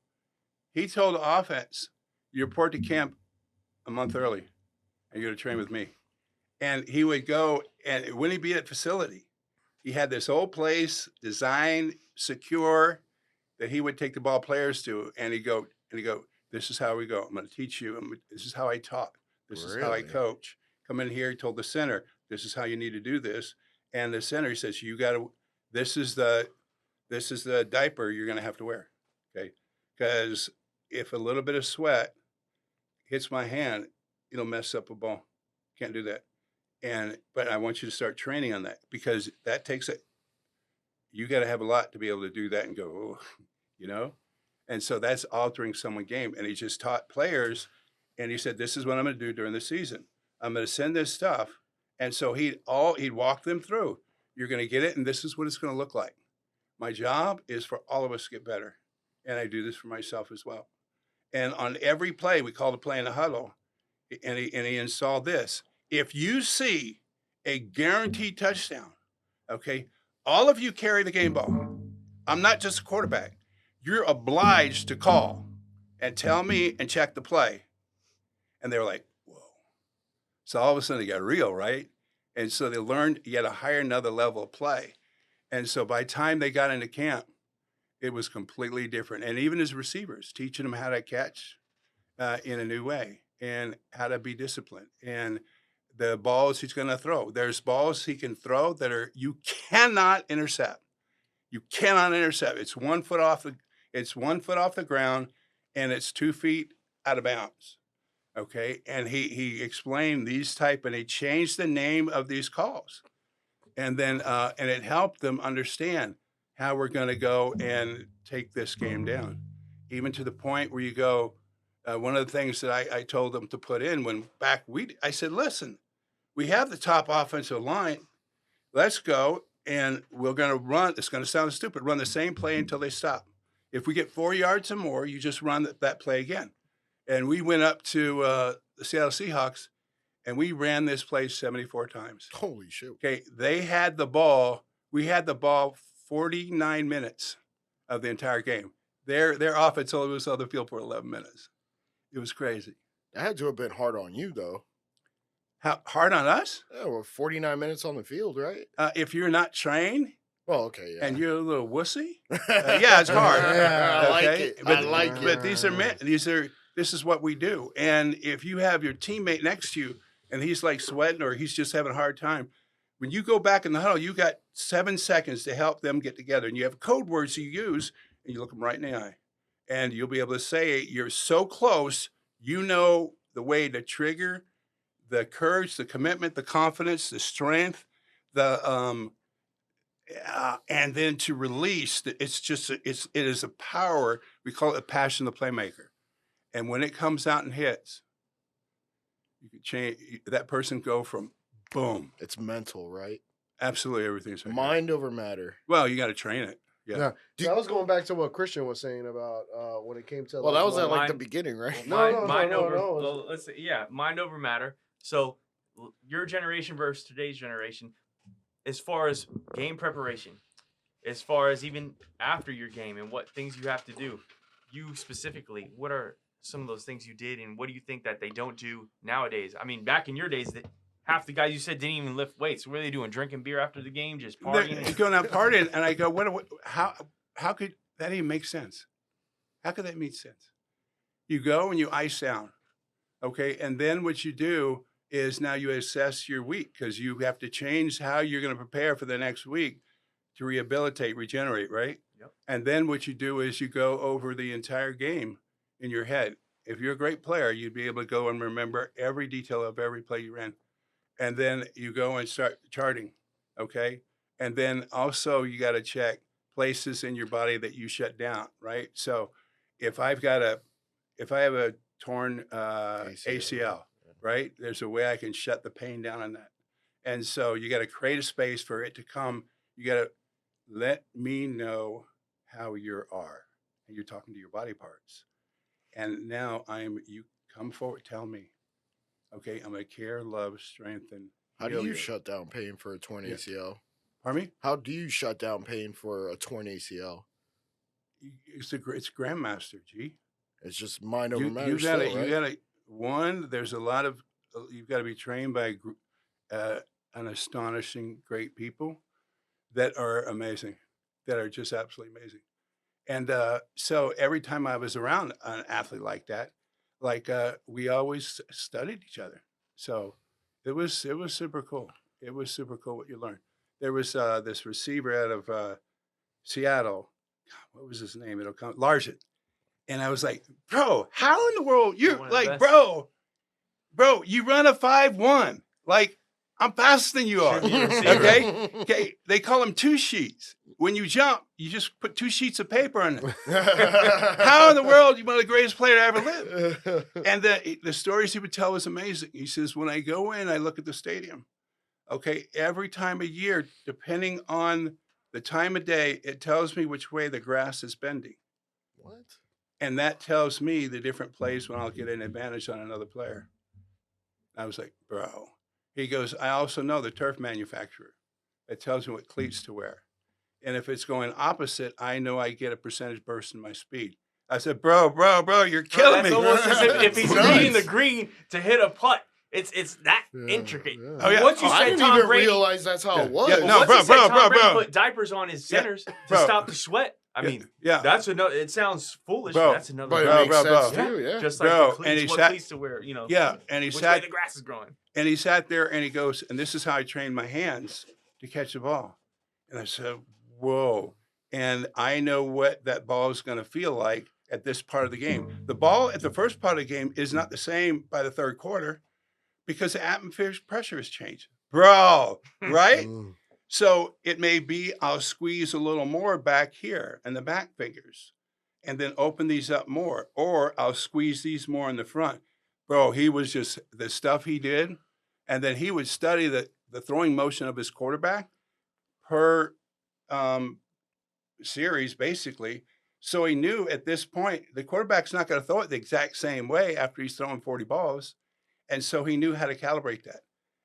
he told the offense, "You report to camp a month early, and you're to train with me." And he would go, and when he'd be at facility, he had this old place designed, secure, that he would take the ball players to, and he'd go, "This is how we go. I'm going to teach you. This is how I talk. This is how I Really? coach. Come in here." He told the center, "This is how you need to do this." And the center, he says, "You got to. This is the diaper you're going to have to wear, okay? Because if a little bit of sweat hits my hand, it'll mess up a ball. Can't do that. But I want you to start training on that because that takes it. You got to have a lot to be able to do that and go, oh, And so that's altering someone's game. And he just taught players, and he said, "This is what I'm going to do during the season. I'm going to send this stuff." And so he'd walk them through. You're going to get it, and this is what it's going to look like. My job is for all of us to get better, and I do this for myself as well. And on every play, we call the play in the huddle, and he installed this. If you see a guaranteed touchdown, okay, all of you carry the game ball. I'm not just a quarterback. You're obliged to call and tell me and check the play. And they were like, whoa. So all of a sudden it got real, right? And so they learned you had to hire another level of play. And so by the time they got into camp, it was completely different. And even as receivers, teaching them how to catch in a new way and how to be disciplined. And the balls he's going to throw. There's balls he can throw that you cannot intercept. You cannot intercept. It's 1 foot off the ground, and it's 2 feet out of bounds. Okay, and he explained these type, and he changed the name of these calls, and then and it helped them understand how we're going to go and take this game down, even to the point where you go. One of the things that I told them to put in I said, listen, we have the top offensive line. Let's go, and we're going to run. It's going to sound stupid. Run the same play until they stop. If we get 4 yards or more, you just run that play again. And we went up to the Seattle Seahawks, and we ran this play 74 times. Holy shit. Okay, they had the ball. We had the ball 49 minutes of the entire game. Their offense only was on the field for 11 minutes. It was crazy. That had to have been hard on you, though. How hard on us? Yeah, we're 49 minutes on the field, right? If you're not trained Well, okay, yeah. and you're a little wussy, yeah, it's hard. Yeah, I like it. But, I like it. But this is what we do. And if you have your teammate next to you and he's like sweating or he's just having a hard time, when you go back in the huddle, you got 7 seconds to help them get together. And you have code words you use, and you look them right in the eye. And you'll be able to say, you're so close, you know the way to trigger the courage, the commitment, the confidence, the strength, and then to release. It is a power. We call it a passion of the playmaker. And when it comes out and hits, you can change that person. Go from boom. It's mental, right? Absolutely, everything's right. Mind over matter. Well, you got to train it. Yeah. So I was going back to what Christian was saying about when it came to. Well, that was at like, like the beginning, right? Mind over. no. Well, let's say, mind over matter. So your generation versus today's generation, as far as game preparation, as far as even after your game and what things you have to do, you specifically, what are some of those things you did, and what do you think that they don't do nowadays? I mean, back in your days, that half the guys you said didn't even lift weights. What are they doing? Drinking beer after the game, just partying? They're going out partying, and I go, how could that even make sense? How could that make sense? You go and you ice down, okay, and then what you do is now you assess your week because you have to change how you're going to prepare for the next week to rehabilitate, regenerate, right? Yep. And then what you do is you go over the entire game in your head. If you're a great player, you'd be able to go and remember every detail of every play you ran. And then you go and start charting, okay? And then also you got to check places in your body that you shut down, right? So if I have a torn ACL, right? There's a way I can shut the pain down on that. And so you got to create a space for it to come. You got to let me know how you are. And you're talking to your body parts. And now you come forward, tell me. Okay, I'm going to care, love, strengthen. How do heal you shut down pain for a torn Yeah. ACL? Pardon me? How do you shut down pain for a torn ACL? It's Grandmaster, G. It's just mind over You matter. gotta, still, right? you gotta. One, there's a lot of. You've got to be trained by an astonishing, great people that are amazing, that are just absolutely amazing. And so every time I was around an athlete like that, we always studied each other. So it was super cool. It was super cool what you learned. There was this receiver out of Seattle. What was his name? It'll come Largent. And I was like, bro, how in the world you're One of the like, best. bro, you run a 5.1. Like, I'm faster than you are. Should be a receiver. Okay. Okay. They call them 2 sheets. When you jump, you just put 2 sheets of paper on it. How in the world you one of the greatest player to ever live? And the stories he would tell was amazing. He says, when I go in, I look at the stadium. Okay, every time of year, depending on the time of day, it tells me which way the grass is bending. What? And that tells me the different plays when I'll get an advantage on another player. I was like, bro. He goes, I also know the turf manufacturer. It tells me what cleats to wear. And if it's going opposite, I know I get a percentage burst in my speed. I said, bro, you're killing That's me. almost as if he's Nice. reading the green to hit a putt. It's that Yeah, intricate. yeah. Oh, yeah. Once you Oh, I said didn't Tom even Brady, realize that's how Yeah. it was. Yeah, no, once bro, you said Tom Brady bro. put diapers on his centers to bro. stop the sweat. I mean, yeah. that's another. It sounds foolish, Bro. but that's another. But it Bro, makes bro, sense bro. too, yeah. Just like Bro, the cleats, and he what sat- cleats to wear, Yeah, and he which way sat the grass is growing. and he sat there and he goes, and this is how I trained my hands to catch the ball. And I said, whoa. And I know what that ball is going to feel like at this part of the game. The ball at the first part of the game is not the same by the third quarter because the atmospheric pressure has changed. Bro, right? Mm. So it may be I'll squeeze a little more back here in the back fingers and then open these up more, or I'll squeeze these more in the front. Bro, he was just the stuff he did. And then he would study the throwing motion of his quarterback per series, basically. So he knew at this point, the quarterback's not going to throw it the exact same way after he's throwing 40 balls. And so he knew how to calibrate that.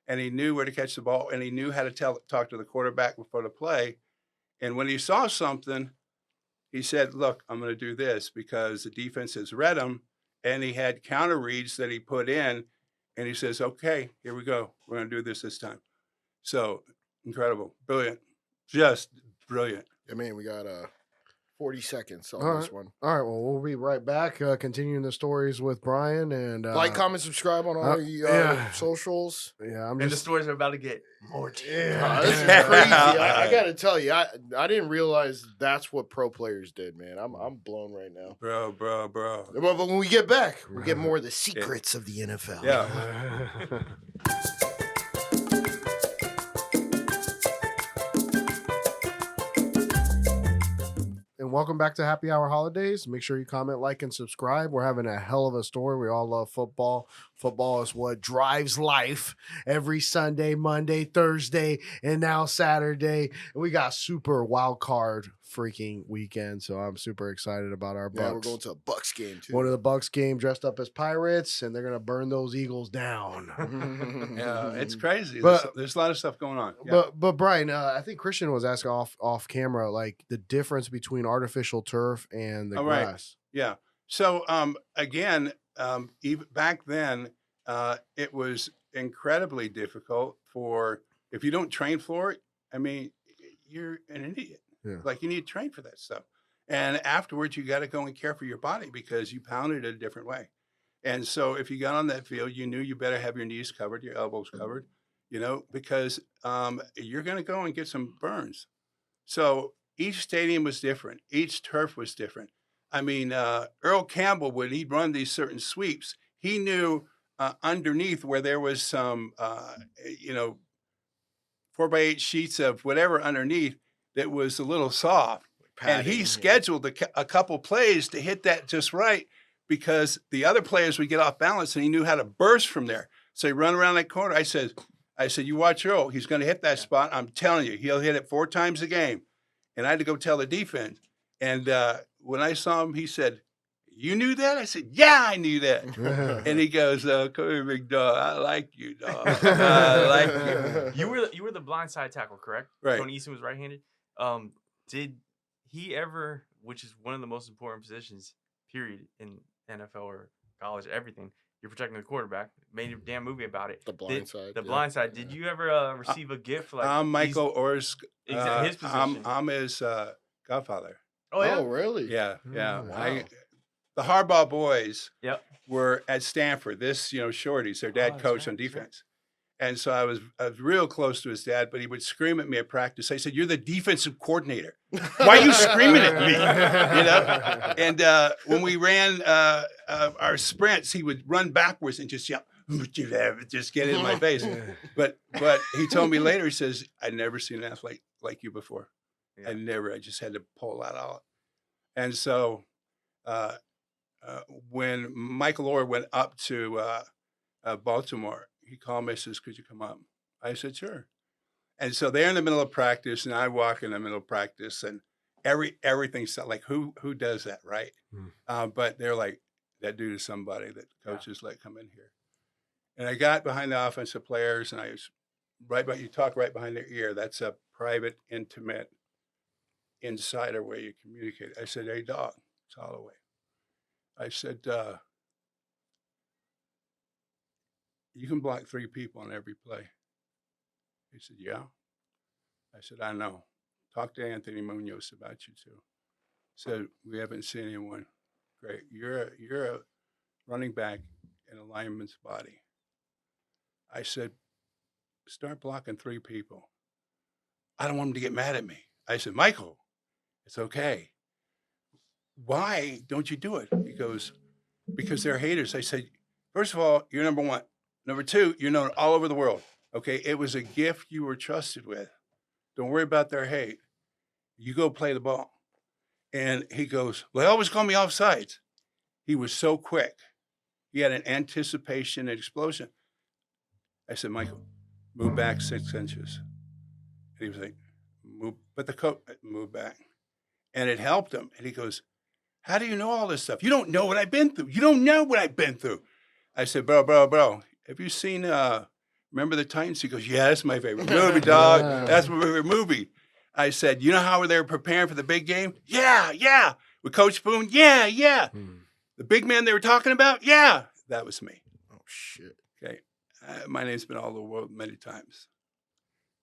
And he knew where to catch the ball, and he knew how to talk to the quarterback before the play. And when he saw something, he said, look, I'm going to do this because the defense has read him. And he had counter reads that he put in. And he says, okay, here we go. We're going to do this time. So incredible. Brilliant. Just brilliant. I mean, we got 40 seconds on All this right. one. All right, well, we'll be right back, continuing the stories with Brian and Like, comment, subscribe on all the yeah. socials. Yeah, I'm And the just stories are about to get more deep. This is crazy. I got to tell you, I didn't realize that's what pro players did, man. I'm blown right now. Bro. But when we get back, we'll get more of the secrets of the NFL. Yeah. And welcome back to Happy Hour Holidays. Make sure you comment, like, and subscribe. We're having a hell of a story. We all love football. Football is what drives life every Sunday, Monday, Thursday, and now Saturday. And we got super wild card freaking weekend. So I'm super excited about our Bucks. Yeah, we're going to a Bucks game, too. One of the Bucks game dressed up as pirates, and they're going to burn those Eagles down. Yeah, it's crazy. But- There's a lot of stuff going on. Yeah. But Brian, I think Christian was asking off camera, like the difference between artificial turf and the All right. grass. Yeah. So again, even back then, it was incredibly difficult for if you don't train for it. I mean, you're an idiot. Yeah. Like you need to train for that stuff. And afterwards, you got to go and care for your body because you pounded it a different way. And so if you got on that field, you knew you better have your knees covered, your elbows covered, because you're going to go and get some burns. So each stadium was different. Each turf was different. I mean, Earl Campbell, when he'd run these certain sweeps, he knew underneath where there was some, 4x8 sheets of whatever underneath that was a little soft. And he scheduled a couple plays to hit that just right because the other players would get off balance and he knew how to burst from there. So he run around that corner. I said, you watch Earl. He's going to hit that spot. I'm telling you, he'll hit it 4 times a game. And I had to go tell the defense. And when I saw him, he said, "You knew that?" I said, "Yeah, I knew that." And he goes, "Come here, big dog. I like you, dog. I like you." You were the blindside tackle, correct? Right. Tony Easton was right-handed. Did he ever, which is one of the most important positions, period, in NFL or college, everything, you're protecting the quarterback. Made a damn movie about it. The blind side. The blind side. Did you ever receive a gift? Like I'm Michael Orr's. his position. I'm his godfather. Oh, yeah? Oh, really? Yeah, yeah. Wow. The Harbaugh boys Yep. were at Stanford. This, shorties, their dad that's coached right, on that's right. defense. And so I was real close to his dad, but he would scream at me at practice. I said, "You're the defensive coordinator. Why are you screaming at me?" And when we ran our sprints, he would run backwards and just yell, just get in my face. But he told me later, he says, "I'd never seen an athlete like you before. Yeah. I just had to pull that out." And so when Michael Orr went up to Baltimore, he called me and says, "Could you come up?" I said, "Sure." And so they're in the middle of practice, and I walk in the middle of practice, and everything's like, who does that, right? But they're like, "That dude is somebody that coaches let come in here." And I got behind the offensive players, and I was you talk right behind their ear. That's a private, intimate insider way you communicate. I said, "Hey, dog, it's Holloway." I said, "You can block 3 people on every play." He said, "Yeah." I said, "I know. Talk to Anthony Munoz about you too." Said, "We haven't seen anyone great. You're a running back in a lineman's body." I said, "Start blocking 3 people. I don't want them to get mad at me." I said, "Michael, it's okay. Why don't you do it?" He goes, "Because they're haters." I said, "First of all, you're number 1. Number 2, you're known all over the world. Okay, it was a gift you were trusted with. Don't worry about their hate. You go play the ball." And he goes, "Well, they always call me offsides." He was so quick. He had an anticipation and explosion. I said, "Michael, move back 6 inches." And he was like, "Move," but the coach moved back. And it helped him. And he goes, "How do you know all this stuff? You don't know what I've been through. You don't know what I've been through." I said, bro, have you seen, remember the Titans? He goes, "Yeah, that's my favorite movie, dog. That's my favorite movie." I said, "You know how they were preparing for the big game?" Yeah. With Coach Boone? Yeah. The big man they were talking about? Yeah. That was me. Oh, shit. Okay. My name's been all over the world many times.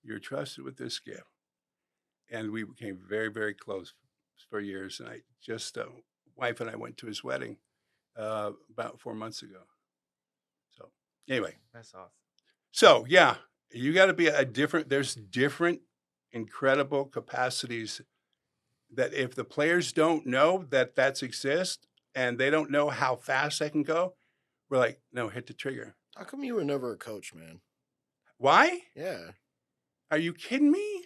You're trusted with this gift. And we became very, very close for years. And I just, wife and I went to his wedding about 4 months ago. So anyway. That's awesome. So yeah, you got to be there's different incredible capacities that if the players don't know that exists and they don't know how fast they can go, we're like, "No, hit the trigger." How come you were never a coach, man? Why? Yeah. Are you kidding me?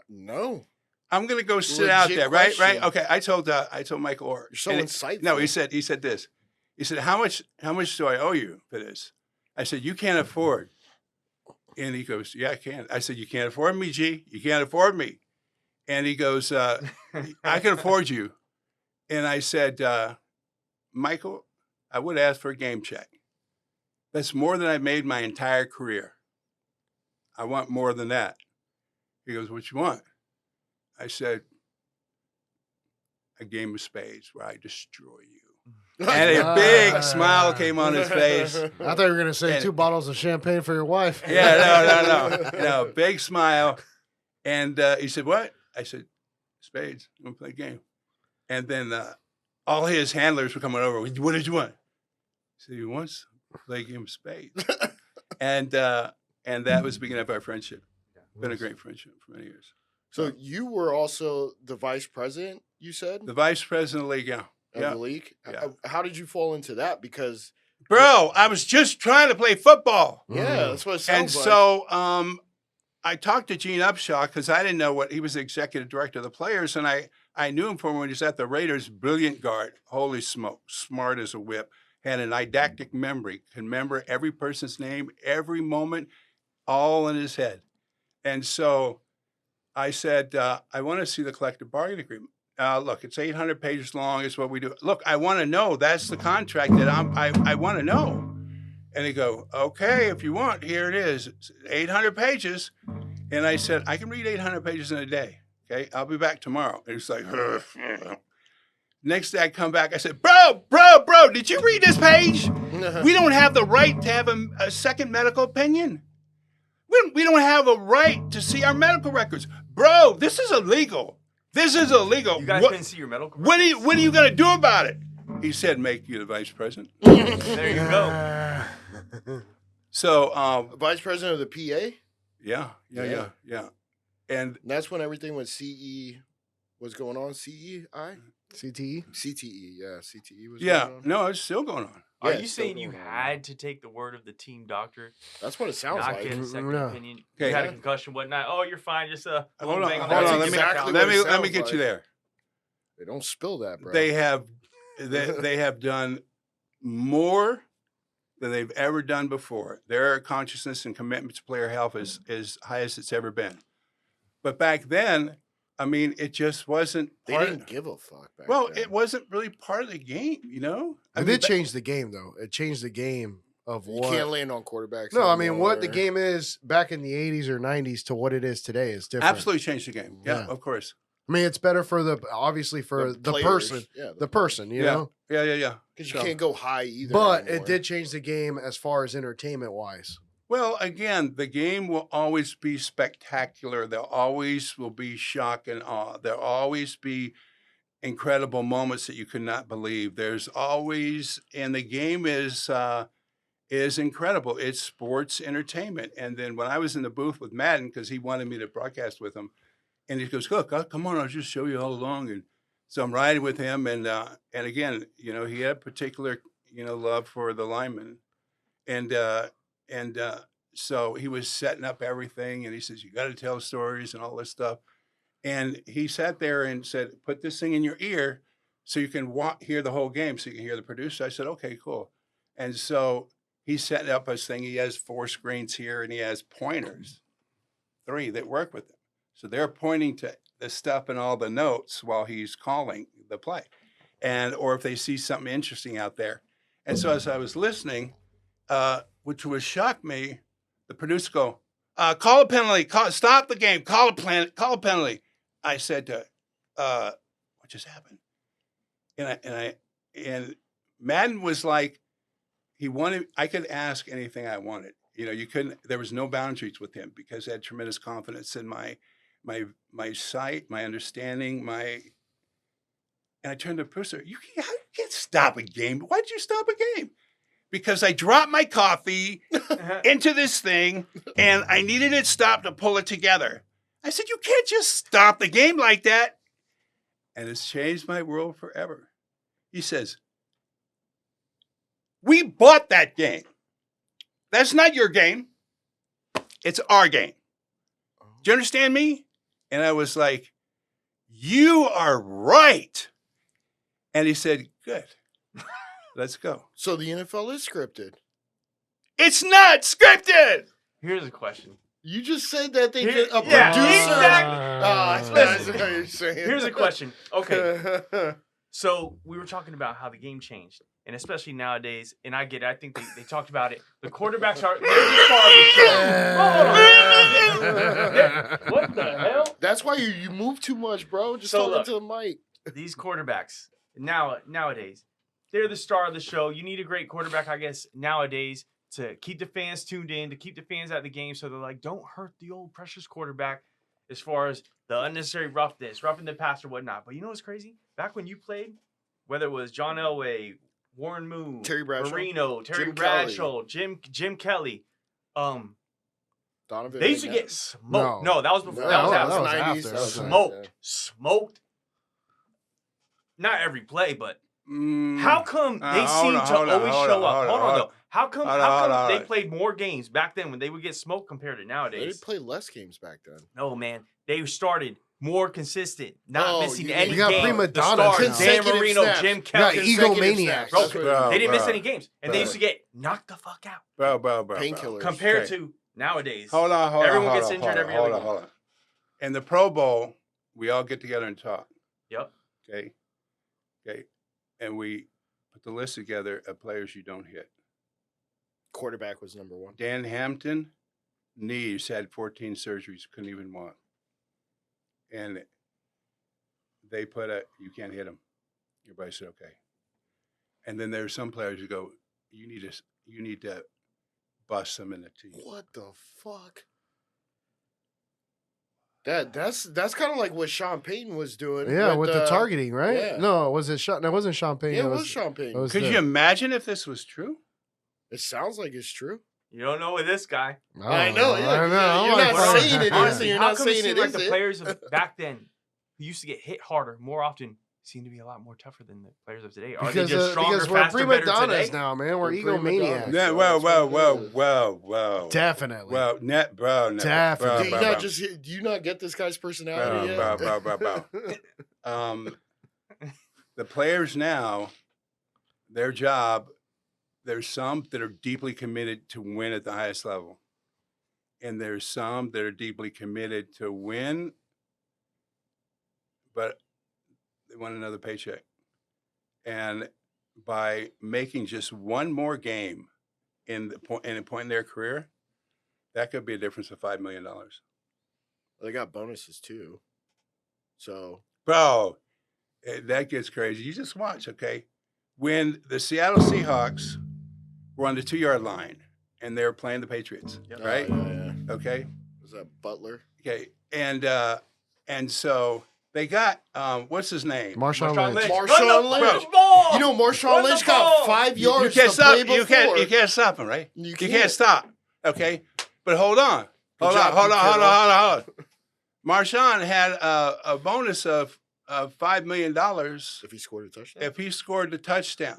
No. I'm gonna go sit out Legit there, right? question. Okay. I told Michael Orr. You're so and insightful. No, he said this. He said, how much do I owe you for this? I said, "You can't afford." And he goes, "Yeah, I can." I said, "You can't afford me, G. You can't afford me." And he goes, "I can afford you." And I said, "Michael, I would ask for a game check. That's more than I made my entire career. I want more than that." He goes, "What you want?" I said, "A game of spades where I destroy you." And a big smile came on his face. I thought you were going to say And- 2 bottles of champagne for your wife. Yeah, no, big smile. And he said, "What?" I said, "Spades. I'm going to play a game." And then all his handlers were coming over. "What did you want?" I said, "He wants to play a game of spades." And that was the beginning of our friendship. Been a great friendship for many years. So you were also the vice president, you said, The vice president of the league, of yeah. the league? Yeah. How did you fall into that? Because, Bro, I was just trying to play football. yeah, that's what it And sounds like. so I talked to Gene Upshaw because I didn't know what he was the executive director of the players. And I knew him from when he was at the Raiders, brilliant guard. Holy smoke, smart as a whip. had an eidetic memory, can remember every person's name, every moment, all in his head. And so I said, I want to see the collective bargaining agreement. Look, it's 800 pages long. It's what we do. Look, I want to know. That's the contract that I want to know. And he go, okay, if you want, here it is. It's 800 pages. And I said, I can read 800 pages in a day. Okay, I'll be back tomorrow. And he's like, next day I come back. I said, bro, did you read this page? We don't have the right to have a second medical opinion. We don't have a right to see our medical records. Bro, this is illegal. This is illegal. You guys couldn't see your medical records? What are you going to do about it? He said, make you the vice president. There you go. So, Vice president of the PA? yeah. And that's when everything with CE was going on. CEI? CTE? CTE, yeah. CTE was yeah, going on. no, it's still going on. Are Yeah, you it's still saying you going on. had to take the word of the team doctor? That's what it sounds Not like. get a second No. opinion. Okay. You had a concussion, whatnot. Oh, you're fine. Just Hold little on, bang on hold the on. head. Exactly Let what it me sounds get you like. there. They don't spill that, bro. They have done more than they've ever done before. Their consciousness and commitment to player health is as high as it's ever been. But back then, I mean, it just wasn't. They didn't give a fuck back Well, then. it wasn't really part of the game, you know. It did change the game, though. It changed the game of You what. can't land on quarterbacks. No, I mean, what the anymore. game is back in the 80s or 90s to what it is today is different. Absolutely changed the game. Yeah, Yeah. of course. I mean, it's better for obviously for the players. person, Yeah, the person, you Yeah. know? Yeah. because So- you can't go high either. But anymore. it did change the game as far as entertainment wise. Well, again, the game will always be spectacular. There always will be shock and awe. There'll always be incredible moments that you could not believe. There's always, and the game is incredible. It's sports entertainment. And then when I was in the booth with Madden, because he wanted me to broadcast with him, and he goes, "Look, come on, I'll just show you all along." And so I'm riding with him, and again, you know, he had a particular, you know, love for the linemen, and so he was setting up everything, and he says, "You got to tell stories and all this stuff." And he sat there and said, "Put this thing in your ear so you can hear the whole game, so you can hear the producer." I said, "Okay, cool." And so he's setting up his thing. He has 4 screens here, and he has pointers, 3 that work with him. So they're pointing to the stuff and all the notes while he's calling the play, or if they see something interesting out there. And so as I was listening, which would shock me, the producer go, "Call a penalty, stop the game, call a penalty." I said to, "What just happened?" And Madden was like, I could ask anything I wanted. You know, there was no boundaries with him because I had tremendous confidence in my sight, my understanding, and I turned to the producer, you can't stop a game. Why'd you stop a game? Because I dropped my coffee into this thing and I needed it stopped to pull it together. I said, you can't just stop the game like that. And it's changed my world forever. He says, we bought that game. That's not your game. It's our game. Do you understand me? And I was like, you are right. And he said, good. Let's go. So the NFL is scripted. It's not scripted. Here's a question. You just said that they Here- did a yeah, producer. exactly. That's what you're saying. Here's a question. Okay. So we were talking about how the game changed, and especially nowadays, and I get it. I think they talked about it. The quarterbacks are they're the star of the show. Hold on. What the hell? That's why you move too much, bro. Just So talk into the mic. These quarterbacks nowadays, they're the star of the show. You need a great quarterback, I guess, nowadays to keep the fans tuned in, to keep the fans at the game. So they're like, don't hurt the old precious quarterback as far as the unnecessary roughness, roughing the passer, whatnot. But you know what's crazy? Back when you played, whether it was John Elway, Warren Moon, Terry Bradshaw, Marino, Terry Jim Bradshaw, Jim Kelly, Donovan. they used to McNabb. get smoked. No. No, that was before. No, that was that after. was '90s. after. That was Smoked. Smoked. Not every play, but Mm, how come they hold seem on, to hold on, always hold show on, up? hold Hold on, on, hold though. How come hold on. they played more games back then when they would get smoked compared to They nowadays? did play less games back then. No, man. They started more consistent, not missing any you got games. prima The donnas stars, now. Dan Consecutive Marino, snaps. Jim You got Kelly. egomaniacs. Bro, That's what- Bro, they didn't miss bro, any games, and they used to get knocked the fuck out. Bro. Painkillers. Compared Okay. to nowadays, Hold on. everyone gets injured every other game. Hold on. In the Pro Bowl, we all get together and talk. Yep. Okay. And we put the list together of players you don't hit. Quarterback was number one. Dan Hampton, knees, had 14 surgeries, couldn't even walk. And they put you can't hit him. Everybody said, okay. And then there's some players who go, you need to bust them in the teeth. What the fuck? That's kind of like what Sean Payton was doing. Yeah, with the targeting, right? yeah. No, was it Sean? No, it wasn't Sean Payton. Yeah, it was Sean Payton. it was Could the- you imagine if this was true? It sounds like it's true. You don't know with this guy. I know. I Yeah, know. you're I'm not like, saying it is, Honestly, you're how not come it saying seemed it like the isn't. players of back then who used to get hit harder more often seem to be a lot more tougher than the players of today? Are they just stronger, because we're faster, prima better donnas today? now, man. We're We're prima egomaniacs. donnas. Yeah, So that's what it is. well. Definitely. Well, bro, no. Definitely. Do you not get this guy's personality yet? Bro. The players now, their job, there's some that are deeply committed to win at the highest level. And there's some that are deeply committed to win, but they want another paycheck. And by making just one more game in a point in their career, that could be a difference of $5 million. They got bonuses too. So Bro, that gets crazy. You just watch, okay? When the Seattle Seahawks were on the 2-yard line and they were playing the Patriots, right? yeah. Okay. Was that Butler? Okay. And so they got what's his name? Marshawn Lynch. Marshawn Lynch. Ball. You know, Marshawn Run the Lynch got ball. 5 You yards can't to stop. play before. You can't stop him, right? You You can't. can't stop. Okay. But hold on. Good job, Hold Pete on. Marshawn had a bonus of $5 million If he scored a touchdown. if he scored the touchdown.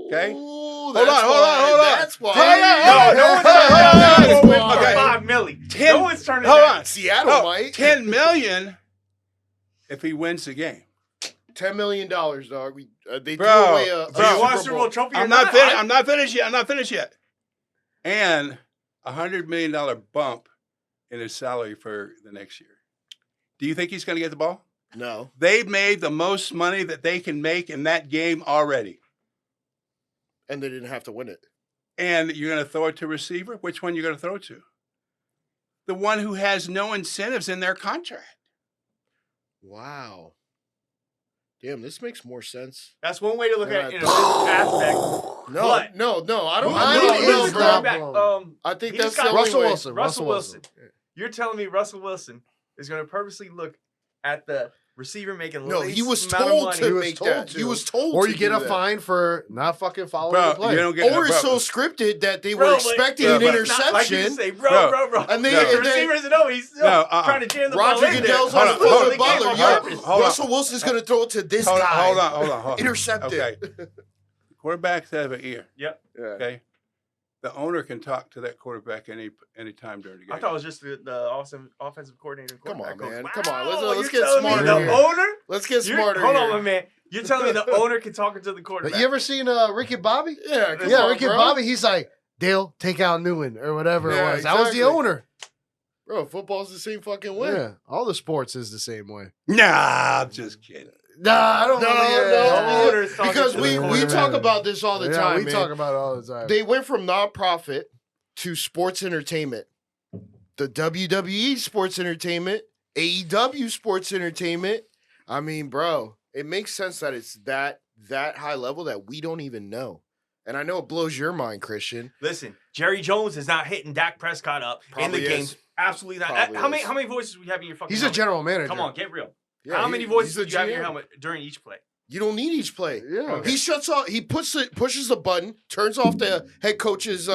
Okay. Ooh, Hold on. That's why. No one's turning Hold on. down Okay. 5 milli. 10 No one's turning Hold down. on. Seattle might. $10 million if he wins the game. $10 million, dog. They Bro, threw away a So you want a Super Super Bowl Bowl. trophy or I'm not? not finished yet. And $100 million bump in his salary for the next year. Do you think he's going to get the ball? No. They've made the most money that they can make in that game already. And they didn't have to win it. And you're going to throw it to receiver? Which one are you going to throw it to? The one who has no incentives in their contract. Wow. Damn, this makes more sense. That's one way to look at it in a Yeah. business aspect. No, But- no, I don't. Who- I who don't is know, this bro. quarterback? I think He that's just the got only Russell way. Wilson. Russell Wilson. You're telling me Russell Wilson is going to purposely look at the receiver making No, least he was amount of told money. to He was make told that. to. He was told Or to you get do a that. fine for not fucking following Bro, the play. you don't get Or it's bro, so scripted that they Bro, were but- expecting bro, an but- Not like you just interception. say, Bro. bro. And they- the and they- receiver doesn't know. He's still No, trying to jam the Roger ball in there. Goodell's Hold on on, the hold phone on, with Butler. on Yeah, purpose. Hold on. Russell Wilson's going to throw it to this Hold guy. on. Intercept Okay. it. Quarterbacks have an ear. Yep. Okay. The owner can talk to that quarterback any time during the game. I thought it was just the offensive coordinator. And Come on, quarterback man. coach. Come on. Wow, Let's you're get telling me smarter The here. owner? Let's get You're- smarter Hold on, here. my man. You're telling me the owner can talk to the quarterback? You ever seen Ricky Bobby? Yeah, come Yeah, on, Ricky bro. Bobby. He's like, Dale, take out Newman or whatever Yeah, it was. That was the exactly. owner. Bro, football's the same fucking way. Yeah, all the sports is the same way. Nah, I'm just kidding. Nah, I don't No, believe no, that. Owners talking Because to we the talk quarterback. about this all the Yeah, time, we man. talk about it all the time. They went from nonprofit to sports entertainment. The WWE sports entertainment, AEW sports entertainment. I mean, bro, it makes sense that it's that high level that we don't even know. And I know it blows your mind, Christian. Listen, Jerry Jones is not hitting Dak Prescott up in Probably the is. games. Absolutely not. Probably How many is. how many voices do we have in your fucking He's a helmet? general manager. Come on, get real. Yeah, How many voices he's a do you have in your GM. helmet during each play? You don't need each play. Yeah. Okay. He shuts off. He pushes the button, turns off the head coach's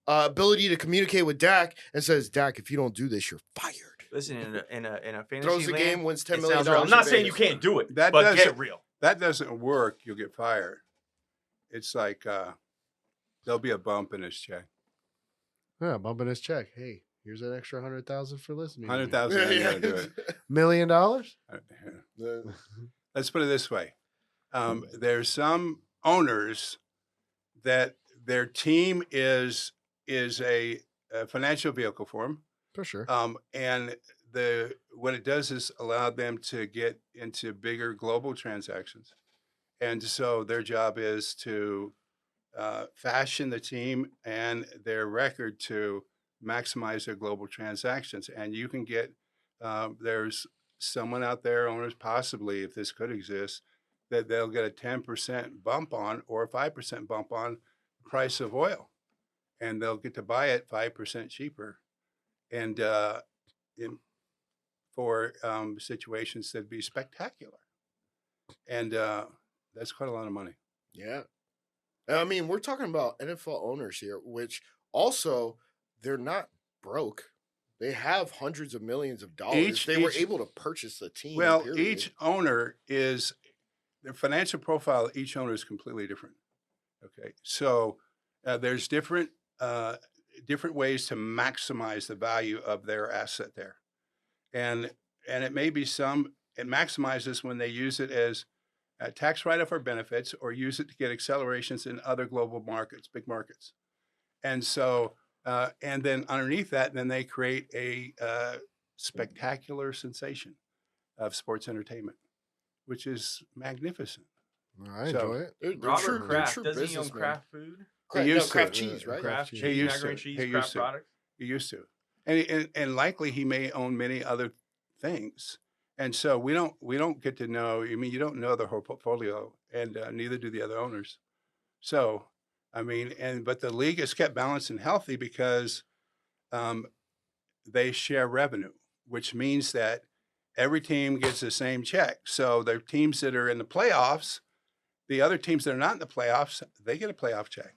ability to communicate with Dak, and says, "Dak, if you don't do this, you're fired." Listen, in a fantasy Throws the land, game, wins $10 it million. sounds real. I'm not saying you can't do it, That but doesn't- get real. That doesn't work. You'll get fired. It's like there'll be a bump in his check. Yeah, bumping his check. Hey, Here's an extra 100,000 for listening. $100,000 ain't gonna do it. $1 million? Let's put it this way. There's some owners that their team is a financial vehicle for them. For sure. And what it does is allow them to get into bigger global transactions. And so their job is to fashion the team and their record to maximize their global transactions. And you can get, there's someone out there, owners possibly, if this could exist, that they'll get a 10% bump on or a 5% bump on the price of oil. And they'll get to buy it 5% cheaper. And for situations that'd be spectacular. And that's quite a lot of money. Yeah. I mean, we're talking about NFL owners here, which also they're not broke. They have hundreds of millions of dollars. They were able to purchase the team. Well, period. each owner is, their financial profile, each owner is completely different. Okay. So there's different ways to maximize the value of their asset there. And it may be it maximizes when they use it as a tax write-off or benefits, or use it to get accelerations in other global markets, big markets. And so, and then underneath that, then they create a spectacular sensation of sports entertainment, which is magnificent. I enjoy it. They're Robert true Kraft, doesn't he own businessmen. Kraft food? Kraft cheese, right? Kraft cheese. cheese, He used macaroni to. cheese, He Kraft used to. products. He used to, and likely he may own many other things. And so we don't get to know. I mean, you don't know the whole portfolio, and neither do the other owners. So, I mean, but the league is kept balanced and healthy because they share revenue, which means that every team gets the same check. So the teams that are in the playoffs, the other teams that are not in the playoffs, they get a playoff check.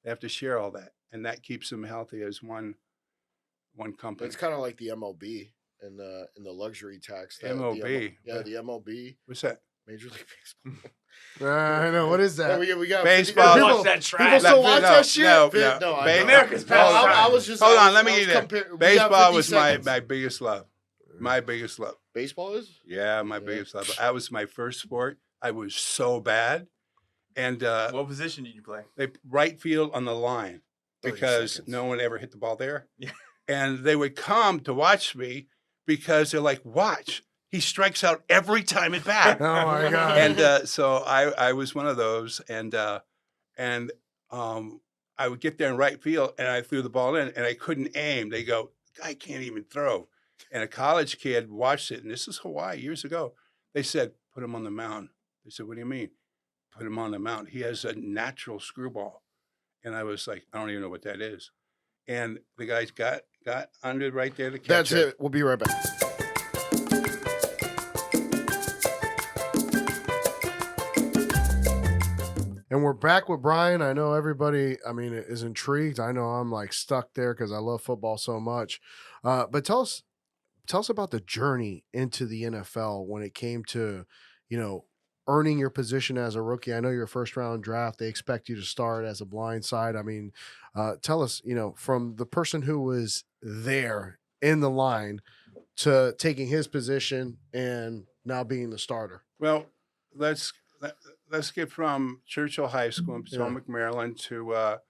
They have to share all that, and that keeps them healthy as one company. It's kind of like the MLB in the luxury tax. MLB. The MLB. What's that? Major League Baseball. I know. What is that? We got Baseball. People, Watch that people trash. still watch that shit. No, I don't. America's No, I pastime. was just. Hold I on, let me was get it. we got Baseball 50 was seconds. my biggest love. My biggest love. Baseball is. Yeah, my biggest love. That was my first sport. I was so bad, and What position did you play? they right field on the line 30 because seconds. no one ever hit the ball there. Yeah. And they would come to watch me because they're like, watch, he strikes out every time at bat. Oh my God. And so I was one of those, and I would get there in right field, and I threw the ball in, and I couldn't aim. They go, guy can't even throw. And a college kid watched it, and this is Hawaii years ago. They said, put him on the mound. They said, what do you mean? Put him on the mound. He has a natural screwball. And I was like, I don't even know what that is. And the guys got under right there to catch That's it. We'll be right back. And we're back with Brian. I know everybody, is intrigued. I know I'm like stuck there because I love football so much. But tell us about the journey into the NFL when it came to, earning your position as a rookie. I know your first round draft, they expect you to start as a blind side. Tell us, from the person who was there in the line to taking his position and now being the starter. Well, let's get from Churchill High School in Potomac, Maryland to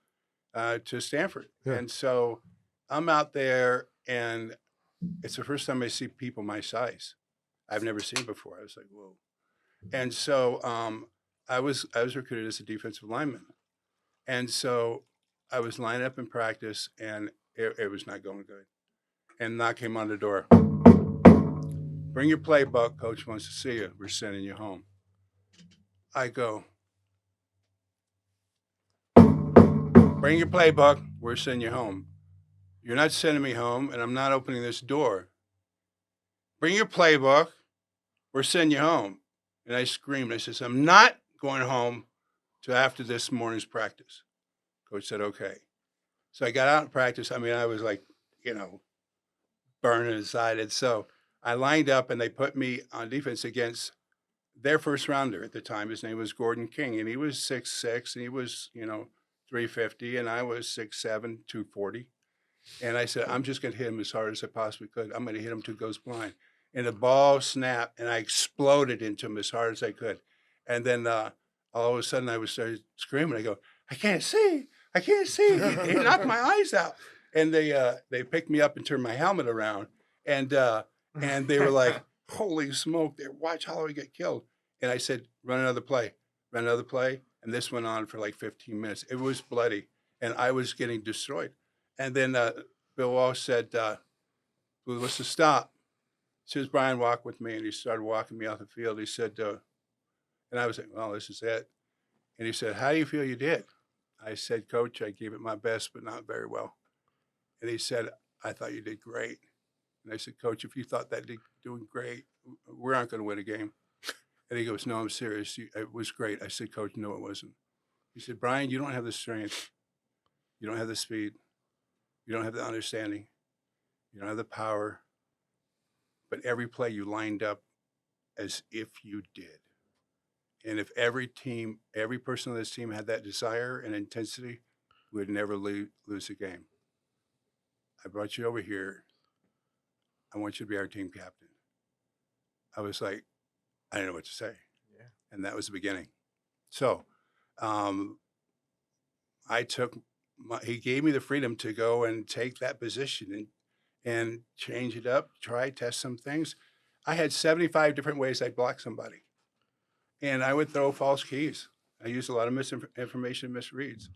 Stanford. Yeah. And so I'm out there, and it's the first time I see people my size. I've never seen before. I was like, whoa. And so I was recruited as a defensive lineman. And so I was lined up in practice, and it was not going good. And knock came on the door. Bring your playbook. Coach wants to see you. We're sending you home. I go, bring your playbook. We're sending you home. You're not sending me home, and I'm not opening this door. Bring your playbook. We're sending you home. And I screamed. I says, I'm not going home till after this morning's practice. Coach said, okay. So I got out in practice. I was like, burning inside. And so I lined up, and they put me on defense against their first rounder at the time. His name was Gordon King, and he was 6'6", and he was, 350, and I was 6'7", 240. And I said, I'm just going to hit him as hard as I possibly could. I'm going to hit him till he goes blind. And the ball snapped, and I exploded into him as hard as I could. And then all of a sudden, I started screaming. I go, I can't see. I can't see. He knocked my eyes out. And they picked me up and turned my helmet around. And they were like, holy smoke, watch Holloway get killed. And I said, run another play. And this went on for like 15 minutes. It was bloody, and I was getting destroyed. And then Bill Walsh said, what's the stop? He says, Brian, walk with me. And he started walking me off the field. He said, and I was like, well, this is it. And he said, how do you feel you did? I said, Coach, I gave it my best, but not very well. And he said, I thought you did great. And I said, Coach, if you thought that doing great, we aren't going to win a game. And he goes, no, I'm serious. It was great. I said, Coach, no, it wasn't. He said, Brian, you don't have the strength. You don't have the speed. You don't have the understanding. You don't have the power. But every play you lined up as if you did. And if every person on this team had that desire and intensity, we would never lose a game. I brought you over here. I want you to be our team captain. I was like, I didn't know what to say. Yeah. And that was the beginning. So he gave me the freedom to go and take that position and change it up, test some things. I had 75 different ways I'd block somebody. And I would throw false keys. I used a lot of misinformation, misreads.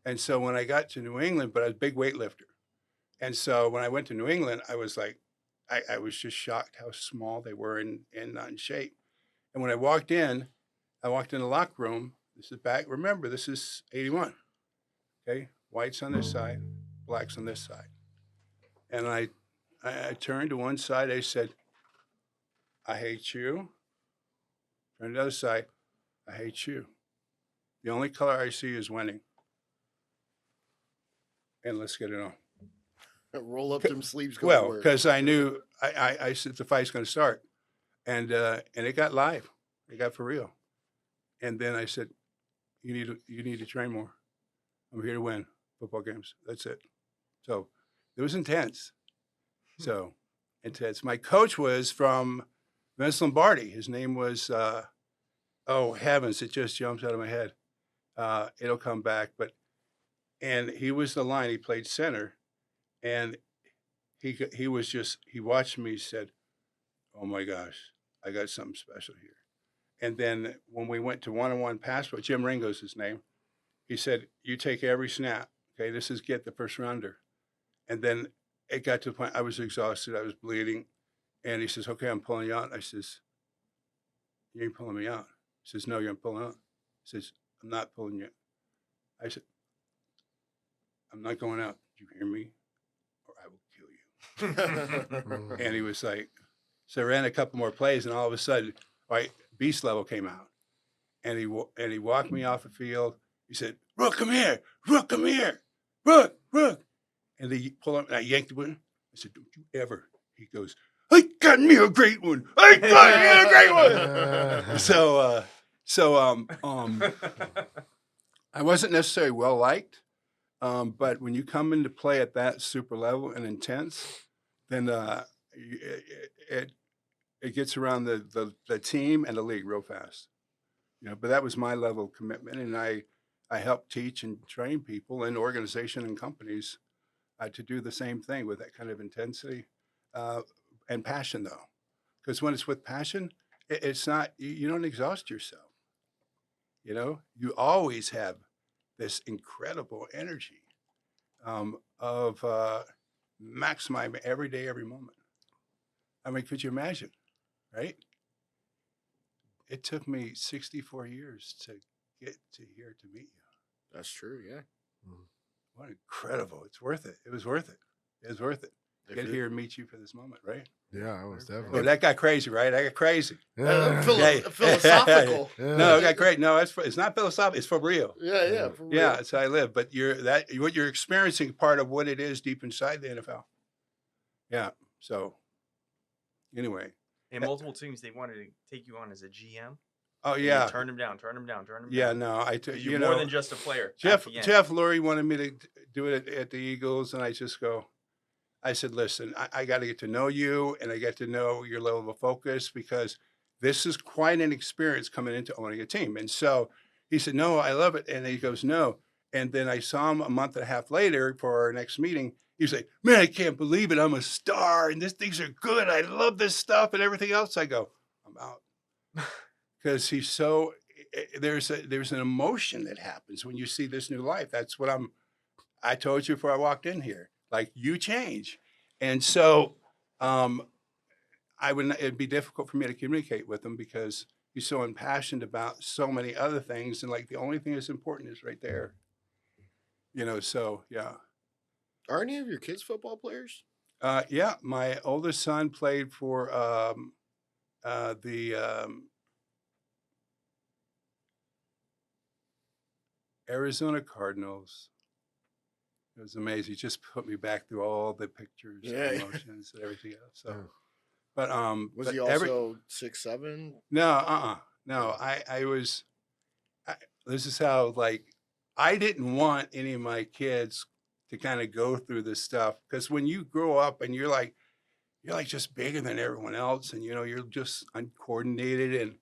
And so when I got to New England, but I was a big weightlifter. And so when I went to New England, I was like, I was just shocked how small they were and not in shape. And when I walked in the locker room. This is back. Remember, this is 81. Okay, whites on this side, blacks on this side. And I turned to one side. I said, I hate you. Turned to the other side. I hate you. The only color I see is winning. And let's get it on. Roll up them sleeves. Go Well, because I knew I said the fight's going to start, and it got live, it got for real, and then I said, you need to train more. I'm here to win football games. That's it. So it was intense. So intense. My coach was from Vince Lombardi. His name was oh heavens, it just jumps out of my head. It'll come back, and he was the line. He played center. And he watched me, said, oh my gosh, I got something special here. And then when we went to one-on-one pass pro, Jim Ringo's his name, he said, you take every snap. Okay, this is get the first rounder. And then it got to the point I was exhausted, I was bleeding. And he says, okay, I'm pulling you out. I says, you ain't pulling me out. He says, no, you're pulling out. He says, I'm not pulling you. I said, I'm not going out. Did you hear me? I will kill you. And he was like, so I ran a couple more plays, and all of a sudden, right, beast level came out. And he walked me off the field. He said, Rook, come here. Rook, come here. Rook. And he pulled up, and I yanked the one. I said, don't you ever. He goes, I got me a great one. I got me a great one. So I wasn't necessarily well liked. But when you come into play at that super level and intense, then it gets around the team and the league real fast. But that was my level of commitment, and I help teach and train people in organization and companies to do the same thing with that kind of intensity and passion, though, because when it's with passion, it's not, you don't exhaust yourself. You always have this incredible energy of maximizing every day, every moment. I mean, could you imagine, right? It took me 64 years to get to here to meet you. That's true, yeah. What incredible. It's worth it. It was worth it. It was worth it. Get here and meet you for this moment, right? Yeah, I was definitely. Oh, that got crazy, right? I got crazy. Philosophical. No, it got great. No, it's not philosophical. It's for real. Yeah, for real. Yeah, that's how I live. But what you're experiencing part of what it is deep inside the NFL. Yeah. So anyway. And multiple teams, they wanted to take you on as a GM. Oh yeah. Turn them down. Yeah, no, you're more than just a player. Jeff Lurie wanted me to do it at the Eagles, and I just go, I said, listen, I got to get to know you, and I get to know your level of focus, because this is quite an experience coming into owning a team. And so he said, no, I love it. And he goes, no. And then I saw him a month and a half later for our next meeting. He was like, man, I can't believe it. I'm a star, and things are good. I love this stuff and everything else. I go, I'm out. Because he's so, there's an emotion that happens when you see this new life. That's what I told you before I walked in here. Like, you change. And so it'd be difficult for me to communicate with him, because he's so impassioned about so many other things. And like, the only thing that's important is right there. So yeah. Are any of your kids football players? Yeah, my oldest son played for the Arizona Cardinals. It was amazing. He just put me back through all the pictures, and emotions, and everything else. So, but was he also 6'7"? No, no. I was. This is how, like, I didn't want any of my kids to kind of go through this stuff, because when you grow up and you're like just bigger than everyone else, and you're just uncoordinated,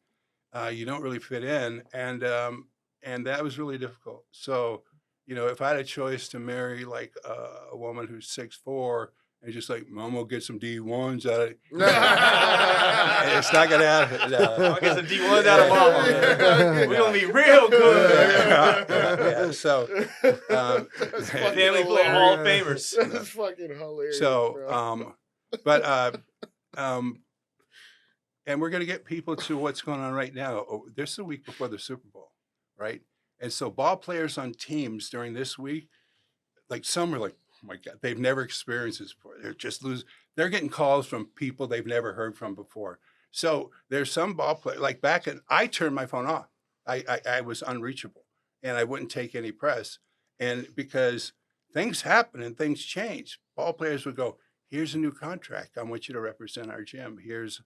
and you don't really fit in, and that was really difficult. So, if I had a choice to marry like a woman who's 6'4" and just like, Mom will get some D1s out of it, it's not gonna happen. I'll get some D1s out of Mama. We're gonna be real good. Yeah, so family play Hall of Famers. That's fucking hilarious. So, and we're gonna get people to what's going on right now. This is a week before the Super Bowl, right? And so ball players on teams during this week, like, some are like, oh my God, they've never experienced this before. They're getting calls from people they've never heard from before. So there's some ball players, like I turned my phone off. I was unreachable, and I wouldn't take any press. And because things happen and things change, ball players would go, here's a new contract. I want you to represent our gym. Here's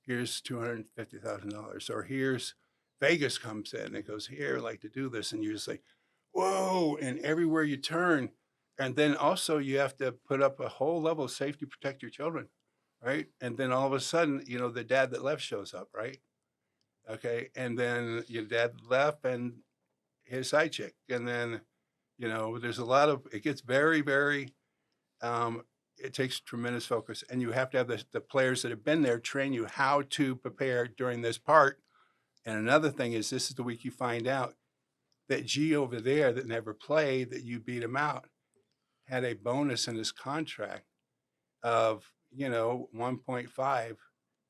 $250,000, or here's Vegas comes in and goes, here, I'd like to do this. And you're just like, whoa. And everywhere you turn. And then also you have to put up a whole level of safety to protect your children, right? And then all of a sudden, the dad that left shows up, right? Okay. And then your dad left and his side chick. And then, there's a lot of, it gets very, very, it takes tremendous focus. And you have to have the players that have been there train you how to prepare during this part. And another thing is, this is the week you find out that G over there that never played, that you beat him out, had a bonus in his contract of, 1.5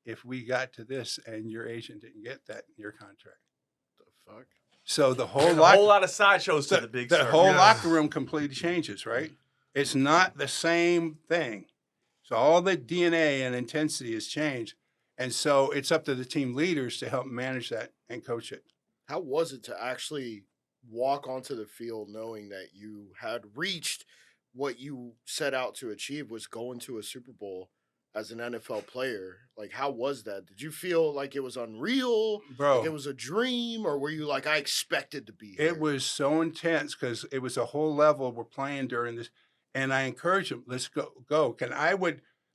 if we got to this, and your agent didn't get that in your contract. The fuck? So the whole There's a whole lot of sideshows to the big the circle. whole locker room completely changes, right? It's not the same thing. So all the DNA and intensity has changed. And so it's up to the team leaders to help manage that and coach it. How was it to actually walk onto the field knowing that you had reached what you set out to achieve, was going to a Super Bowl as an NFL player? Like, how was that? Did you feel like it was unreal? Bro, like it was a dream? Or were you like, I expected to be here? It was so intense, because it was a whole level we're playing during this. And I encourage them, let's go.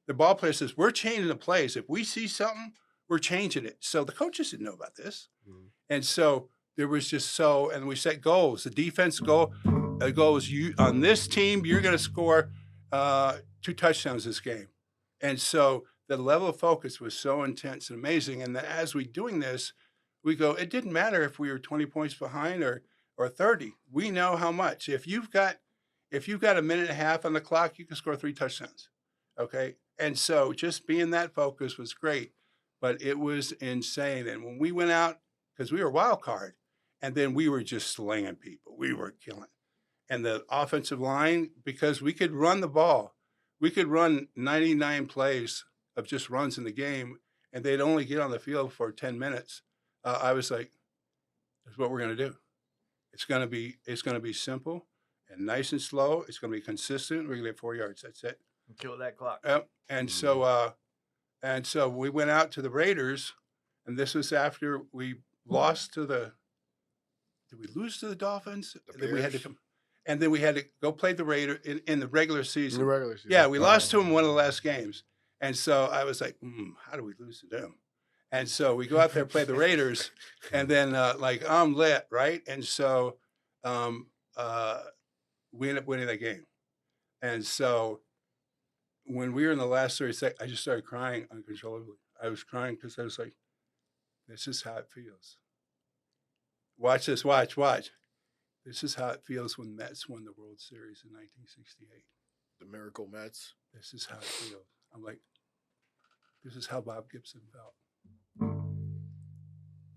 The ball player says, we're changing the plays. If we see something, we're changing it. So the coaches didn't know about this. Mm-hmm. And so there was just and we set goals. The defense goal is, you on this team, you're going to score 2 touchdowns this game. And so the level of focus was so intense and amazing. And as we doing this, we go, it didn't matter if we were 20 points behind or 30. We know how much. If you've got a minute and a half on the clock, you can score 3 touchdowns. Okay. And so just being that focus was great, but it was insane. And when we went out, because we were wild card, and then we were just slaying people, we were killing. And the offensive line, because we could run the ball, we could run 99 plays of just runs in the game, and they'd only get on the field for 10 minutes. I was like, that's what we're going to do. It's going to be simple and nice and slow. It's going to be consistent. We're going to get 4 yards. That's it. Kill that clock. Yep. And so we went out to the Raiders, and this was after we lost to did we lose to the Dolphins? Then we had to come. and then we had to go play the Raiders in the regular In the season. regular season. Yeah, we lost to them one of the last games. And so I was like, how do we lose to them? And so we go out there, play the Raiders, and then like I'm lit, right? And so we end up winning that game. And so when we were in the last 30 seconds, I just started crying uncontrollably. I was crying because I was like, this is how it feels. Watch this, watch. This is how it feels when Mets won the World Series in 1968. The Miracle Mets. This is how it feels. I'm like, this is how Bob Gibson felt.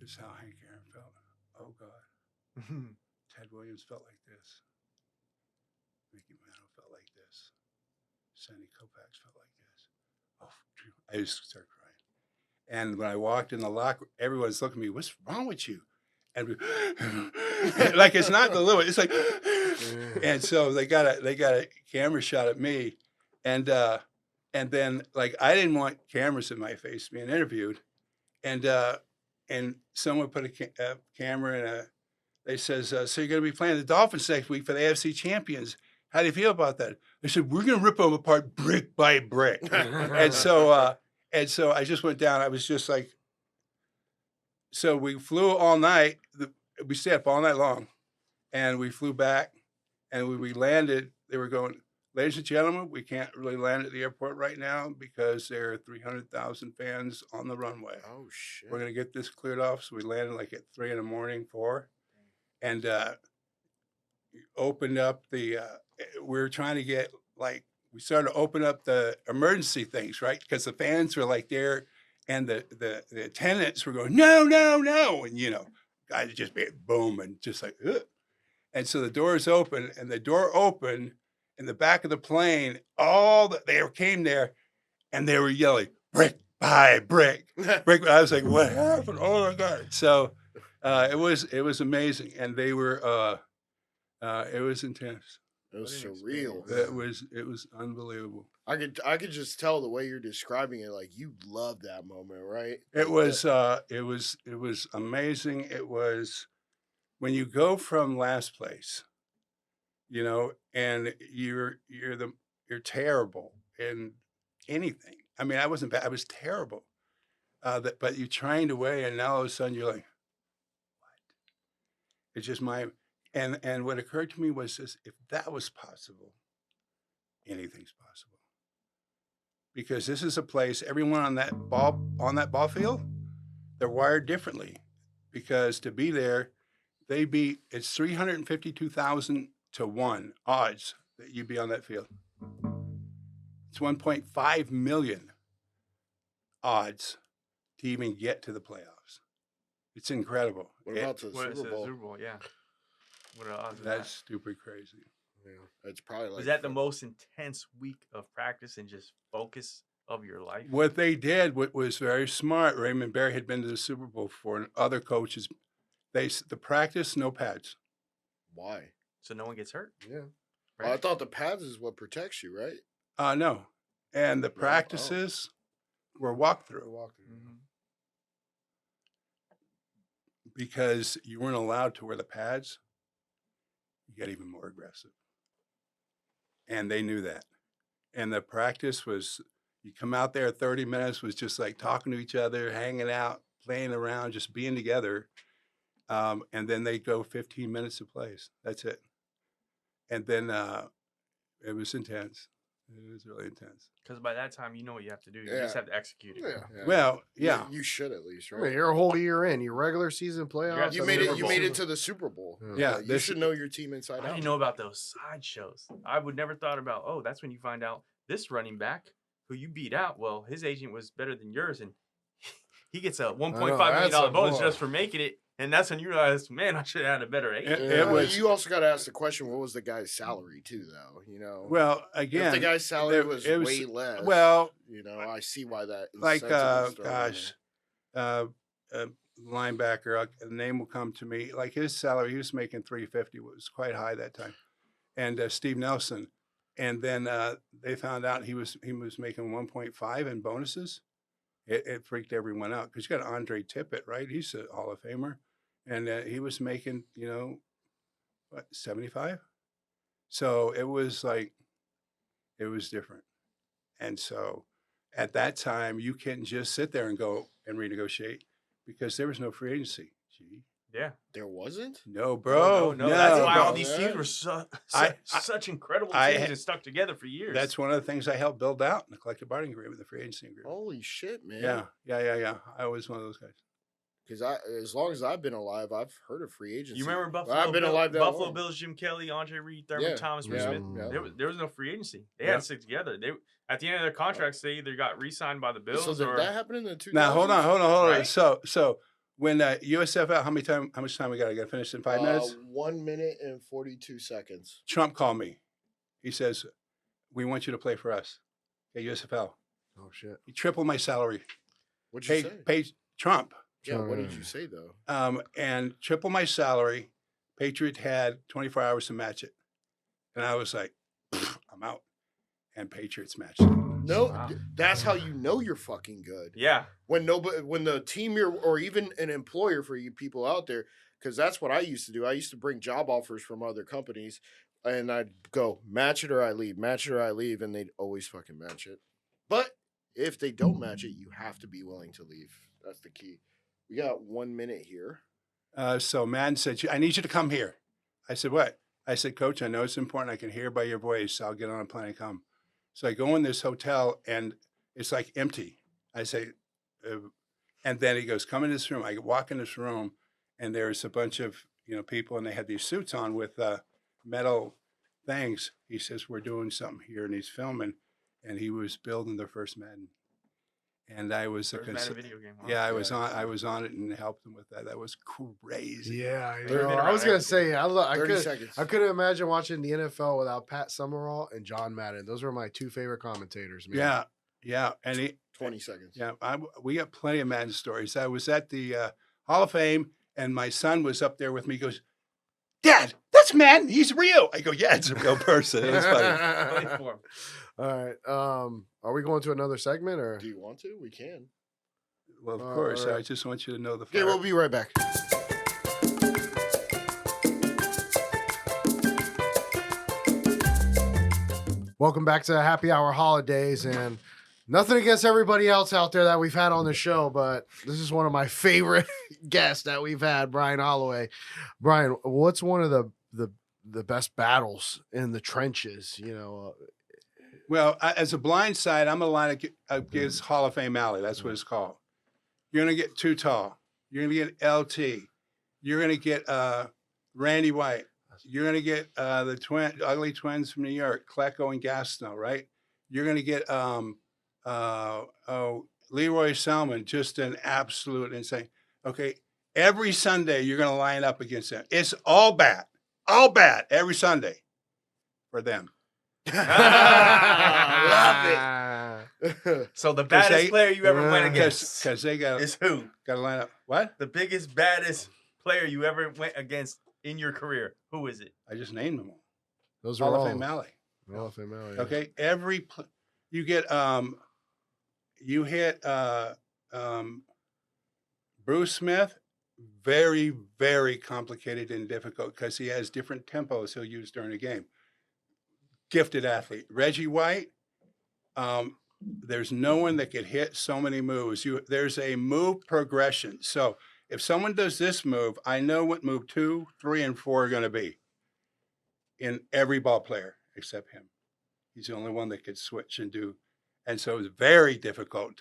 This is how Hank Aaron felt. Oh, God. Ted Williams felt like this. Mickey Mantle felt like this. Sandy Koufax felt like this. Oh, I just started crying. And when I walked in the locker, everyone's looking at me, what's wrong with you? And we, like, it's not the little, it's like, and so they got a camera shot at me. And then like, I didn't want cameras in my face being interviewed. And someone put a camera in they says, so you're going to be playing the Dolphins next week for the AFC champions. How do you feel about that? They said, we're going to rip them apart brick by brick. and so I just went down. I was just like, so we flew all night. We stayed up all night long, and we flew back, and when we landed, they were going, ladies and gentlemen, we can't really land at the airport right now because there are 300,000 fans on the runway. Oh, shit. We're going to get this cleared off. So we landed like at 3 a.m, 4. And opened up we were trying to get, like, we started to open up the emergency things, right? Because the fans were like there, and the attendants were going, no. And, you know, guys just be boom and just like, ugh. And so the doors open, and the door opened in the back of the plane. They came there, and they were yelling, brick by brick, brick. I was like, what happened? Oh my God. So it was amazing. And they were, it was intense. It was surreal. It was unbelievable. I could just tell the way you're describing it, like you love that moment, right? It was amazing. It was when you go from last place, you know, and you're terrible in anything. I mean, I wasn't bad. I was terrible. But you trained away, and now all of a sudden you're like, what? It's just and what occurred to me was this: if that was possible, anything's possible. Because this is a place, everyone on that ball field, they're wired differently. Because to be there, it's 352,000 to 1 odds that you'd be on that field. It's 1.5 million odds to even get to the playoffs. It's incredible. What about the Super Bowl? Super Bowl, yeah. What are the odds of That's that? stupid crazy. Yeah, it's probably like. Was that the most intense week of practice and just focus of your life? What they did, what was very smart, Raymond Barry had been to the Super Bowl before, and other coaches, the practice, no pads. Why? So no one gets hurt? Yeah. Right? Well, I thought the pads is what protects you, right? No. And the practices were walkthrough. Mm-hmm. Because you weren't allowed to wear the pads, you got even more aggressive. And they knew that. And the practice was, you come out there 30 minutes was just like talking to each other, hanging out, playing around, just being together. And then they go 15 minutes of plays. That's it. And then it was intense. It was really intense. Because by that time, you know what you have to do. You Yeah. just have to execute it. Yeah. Well, yeah. You should at least, I mean, right? you're a whole year in. Your regular season playoffs. You I made mean, it. You made it to the Super Bowl. Yeah, You should know your team inside I out. didn't know about those sideshows. I would never thought about, that's when you find out this running back who you beat out. Well, his agent was better than yours, and he gets a $1.5 that's million a bonus boy. just for making it. And that's when you realize, man, I should have had a better agent. It was. You also got to ask the question: what was the guy's salary too? Though you know. Well, if again, the guy's salary it was was- way less. well, you know, I see why that. like incentive is thrown in there. linebacker, the name will come to me. Like his salary, he was making $350, was quite high that time. And Steve Nelson, and then they found out he was making 1.5 in bonuses. It freaked everyone out because you got Andre Tippett, right? He's a Hall of Famer, and he was making, what, 75. So it was like, it was different. And so at that time, you couldn't just sit there and go and renegotiate because there was no free agency. Gee. Yeah. There wasn't? No, bro. No. That's why all bro. these teams were I- such incredible I- teams and stuck together for years. That's one of the things I helped build out in the collective bargaining agreement, the free agency agreement. Holy shit, man. Yeah. I was one of those guys. Because as long as I've been alive, I've heard of free agency. You remember Buffalo? I've been alive that Buffalo long. Bills, Jim Kelly, Andre Reed, Thurman Yeah, Thomas, Bruce yeah, Smith. yeah. There was no free agency. They Yeah. had to stick together. They at the end of their contracts, they either got re-signed by the Bills So did or that happen in the 2000s? Now hold on. Right? So when USFL, how much time we got? I got to finish in 5 minutes. 1 minute and 42 seconds. Trump called me. He says, "We want you to play for us at USFL." Oh shit. He tripled my salary. What'd you say? Paid Trump. Yeah, what did you say though? And triple my salary. Patriot had 24 hours to match it. And I was like, I'm out. And Patriots matched it. No, Wow. that's how you know you're fucking good. yeah. When the team you're, or even an employer for you people out there, because that's what I used to do. I used to bring job offers from other companies, and I'd go match it or I leave, match it or I leave, and they'd always fucking match it. But if they don't match it, you have to be willing to leave. That's the key. We got 1 minute here. So Madden said, I need you to come here. I said, what? I said, Coach, I know it's important. I can hear by your voice. I'll get on a plane and come. So I go in this hotel, and it's like empty. I say, and then he goes, come in this room. I walk in this room, and there's a bunch of people, and they had these suits on with metal things. He says, we're doing something here, and he's filming, and he was building their first Madden. And I was First Madden video game. Huh? yeah, I was on it and helped him with that. That was crazy. Yeah, I They've know. been I was around gonna say I 30 could seconds. I couldn't imagine watching the NFL without Pat Summerall and John Madden. Those were my two favorite commentators. Man. Yeah, and 20 seconds. we got plenty of Madden stories. I was at the Hall of Fame, and my son was up there with me. He goes, Dad, that's Madden. He's real. I go, yeah, it's a real person. It was funny. Play for 'em. All right. Are we going to another segment or? Do you want to? We can. Well, of course. all right. I just want you to know the. Okay, fire. we'll be right back. Welcome back to Happy Hour Holidays, and nothing against everybody else out there that we've had on the show, but this is one of my favorite guests that we've had, Brian Holloway. Brian, what's one of the best battles in the trenches? Well, as a blind side, I'm going to line against Hall of Fame Alley. That's what it's called. You're going to get Too Tall. You're going to get LT. You're going to get Randy White. You're going to get the ugly twins from New York, Klecko and Gastineau, right? You're going to get Leroy Selman, just an absolute insane. Okay, every Sunday you're going to line up against them. It's all bad every Sunday for them. Love it. So the baddest they- player you ever went against Because they got is who? to line up. What? The biggest, baddest player you ever went against in your career. Who is it? I just named them all. Those are Hall all of Fame Alley. Hall of Fame Alley, yeah. Okay, you get you hit Bruce Smith, very, very complicated and difficult because he has different tempos he'll use during the game. Gifted athlete. Reggie White, there's no one that could hit so many moves. There's a move progression. So if someone does this move, I know what move 2, 3, and 4 are going to be in every ball player except him. He's the only one that could switch and do. And so it was very difficult.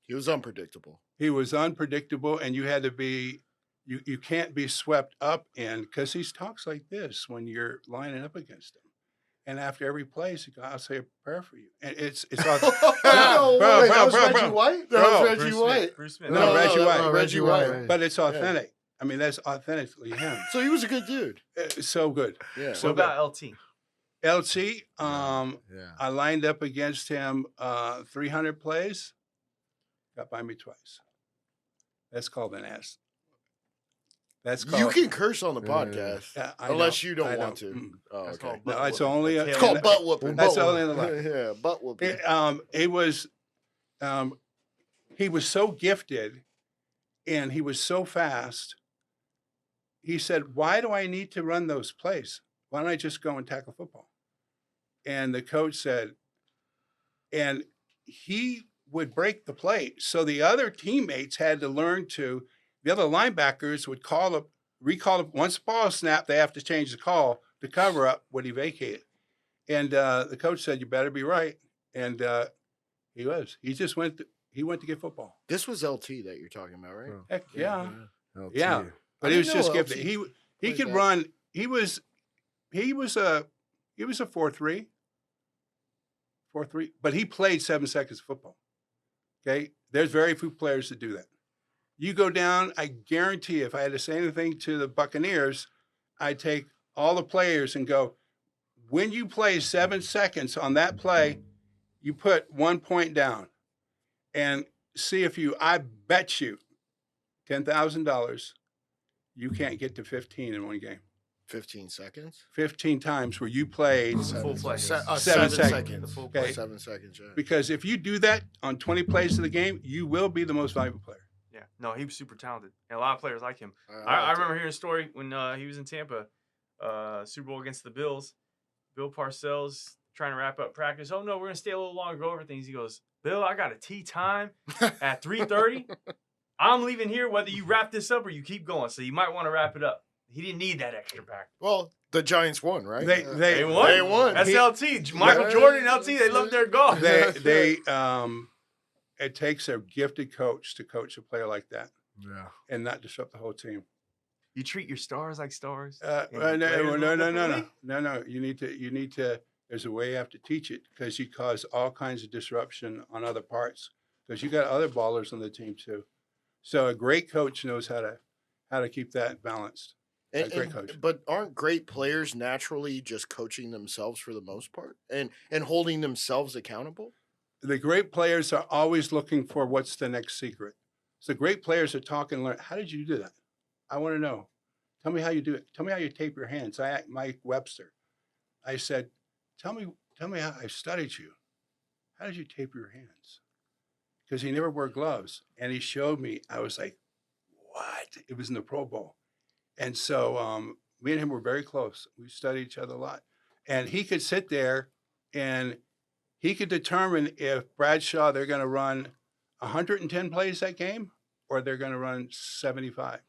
He was unpredictable. He was unpredictable, and you had to be, you can't be swept up in, because he talks like this when you're lining up against him. And after every play, he goes, I'll say a prayer for you. And it's all, No, bro, wait, bro, that was bro, Reggie bro. White? That Bro, was Reggie White. Bruce Smith. No, Reggie that- White. Reggie White. But it's authentic. I mean, that's authentically him. So he was a good dude. It's so good. Yeah. So What about LT? LT, Yeah. I lined up against him 300 plays, got by me twice. That's called an ass. That's called. You can curse on the Yeah. podcast. Yeah, I Unless know, you don't I want know. to. Oh, That's okay. called No, butt it's whooping. only The a- It's tail called end. butt whooping. That's butt only in the whooping. left. Yeah, butt whooping. He was so gifted, and he was so fast. He said, "Why do I need to run those plays? Why don't I just go and tackle football? And the coach said, and he would break the play. So the other teammates had to learn the other linebackers would recall it. Once the ball snapped, they have to change the call to cover up what he vacated. And the coach said, you better be right. And he was. He went to get football. This was LT that you're talking about, right? Heck yeah. LT. Yeah. But I he was didn't just know gifted. LT He played could that. run. He was a 4-3. 4-3. But he played 7 seconds of football. Okay. There's very few players that do that. You go down, I guarantee if I had to say anything to the Buccaneers, I'd take all the players and go, when you play 7 seconds on that play, you put 1 point down and see if I bet you $10,000, you can't get to 15 in one game. 15 seconds. 15 times where you played, Full play. 7 7 seconds. seconds. The full Okay. play. 7 seconds. Yeah. because if you do that on 20 plays of the game, you will be the most valuable player. Yeah. No, he was super talented. And a lot of players like him. I liked it. remember hearing a story when he was in Tampa, Super Bowl against the Bills. Bill Parcells trying to wrap up practice. Oh, no, we're going to stay a little longer, go over things. He goes, Bill, I got a tee time at 3:30. I'm leaving here whether you wrap this up or you keep going. So you might want to wrap it up. He didn't need that extra practice. Well, the Giants won, right? They won. They won. That's LT. Michael Jordan and LT, they love their golf. It takes a gifted coach to coach a player like that Yeah. and not disrupt the whole team. You treat your stars like stars. No. and your players a little differently? You need to. There's a way you have to teach it because you cause all kinds of disruption on other parts because you got other ballers on the team too. So a great coach knows how to keep that balanced. Great coach. But aren't great players naturally just coaching themselves for the most part and holding themselves accountable? The great players are always looking for what's the next secret. So great players are talking, learn, how did you do that? I want to know. Tell me how you do it. Tell me how you tape your hands. Mike Webster. I said, tell me how I studied you. How did you tape your hands? Because he never wore gloves. And he showed me. I was like, what? It was in the Pro Bowl. And so me and him were very close. We studied each other a lot. And he could sit there and he could determine if Bradshaw, they're going to run 110 plays that game or they're going to run 75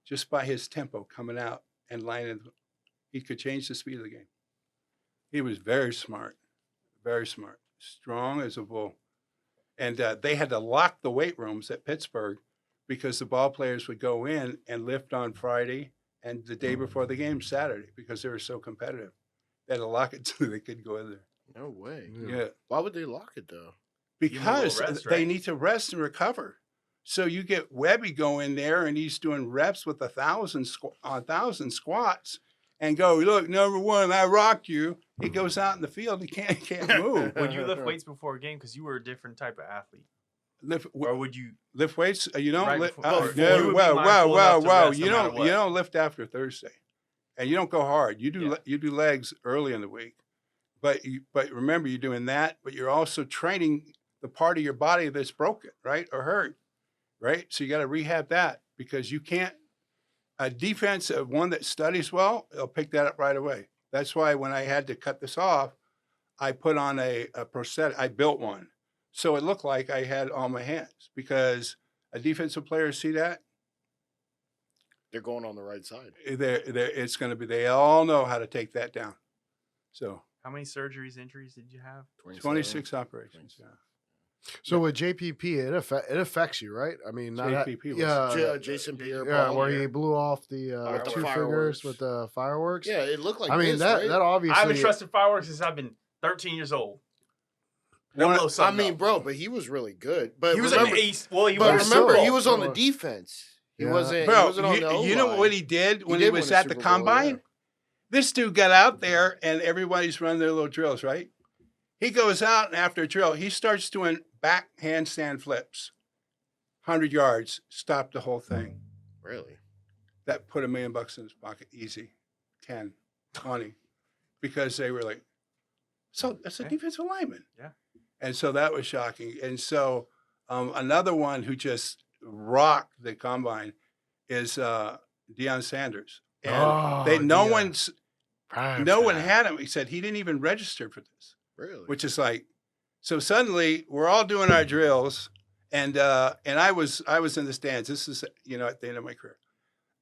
just by his tempo coming out and lining. He could change the speed of the game. He was very smart, strong as a bull. And they had to lock the weight rooms at Pittsburgh because the ball players would go in and lift on Friday and the day before the game, Saturday, because they were so competitive. They had to lock it so they could go in there. No way. Yeah. Why would they lock it though? Because rest, they right? need to rest and recover. So you get Webby go in there and he's doing reps with 1,000 squats and go, look, number one, I rocked you. He goes out in the field, he can't move. Would you lift weights before a game because you were a different type of athlete? Or would you? Lift weights? You don't Right lift. before- no, you would be well, mindful enough to rest You no matter don't. what. You don't lift after Thursday, and you don't go hard. You do. Yeah. You do legs early in the week, but remember you're doing that. But you're also training the part of your body that's broken, right, or hurt, right. So you got to rehab that because you can't. A defense of one that studies well, they'll pick that up right away. That's why when I had to cut this off, I put on a prosthetic. I built one. So it looked like I had all my hands because a defensive player see that, They're going on the right side. it's going to be, they all know how to take that down. So How many surgeries, injuries did you have? 26 operations. Yeah. So with JPP, it affects you, right? I mean, not JPP was- yeah, Jason Pierre. yeah, Paul where here. he blew off the With the two fireworks. fingers with the fireworks. Yeah, it looked like. I mean this, that right? that obviously. I haven't trusted fireworks since I've been 13 years old. They'll One- blow I something mean, up. bro, but he was really good. But he was remember, an ace. Well, he but was still- remember, he Super was Bowl. on the defense. He Yeah. wasn't. Bro, he wasn't on the you know O-line. what he did when he did was win a at the Super Bowl, combine? yeah. This dude got out there and everybody's running their little drills, right? He goes out and after a drill, he starts doing back handstand flips. 100 yards, stopped the whole thing. Really? That put $1 million in his pocket, easy, 10, 20, because they were like, so that's a Yeah. defensive lineman. Yeah. And so that was shocking. And so another one who just rocked the combine is Deion Sanders. And Oh, no Deion. one's Prime no one time. had him. He said he didn't even register for this, Really? which is like, so suddenly we're all doing our drills, and I was in the stands. This is at the end of my career,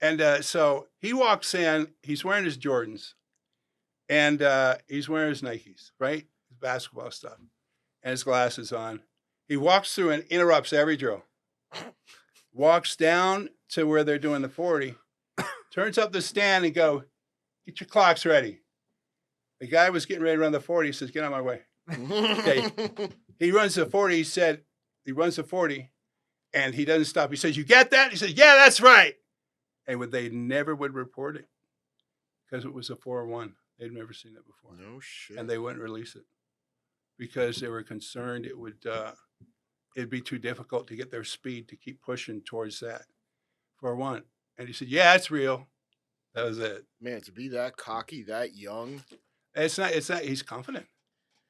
and so he walks in. He's wearing his Jordans, and he's wearing his Nikes, right? His basketball stuff, and his glasses on. He walks through and interrupts every drill. Walks down to where they're doing the 40, turns up the stand and go, "Get your clocks ready." The guy was getting ready to run the 40. He says, "Get out of my way." Okay. He runs the 40. He said, he runs the 40 and he doesn't stop. He says, "You get that?" He says, "Yeah, that's right." And they never would report it because it was a 4-1. They'd never seen it before. No shit. And they wouldn't release it because they were concerned it would, it'd be too difficult to get their speed to keep pushing towards that 4-1. And he said, "Yeah, it's real." That was it. Man, to be that cocky, that young, It's not, he's confident.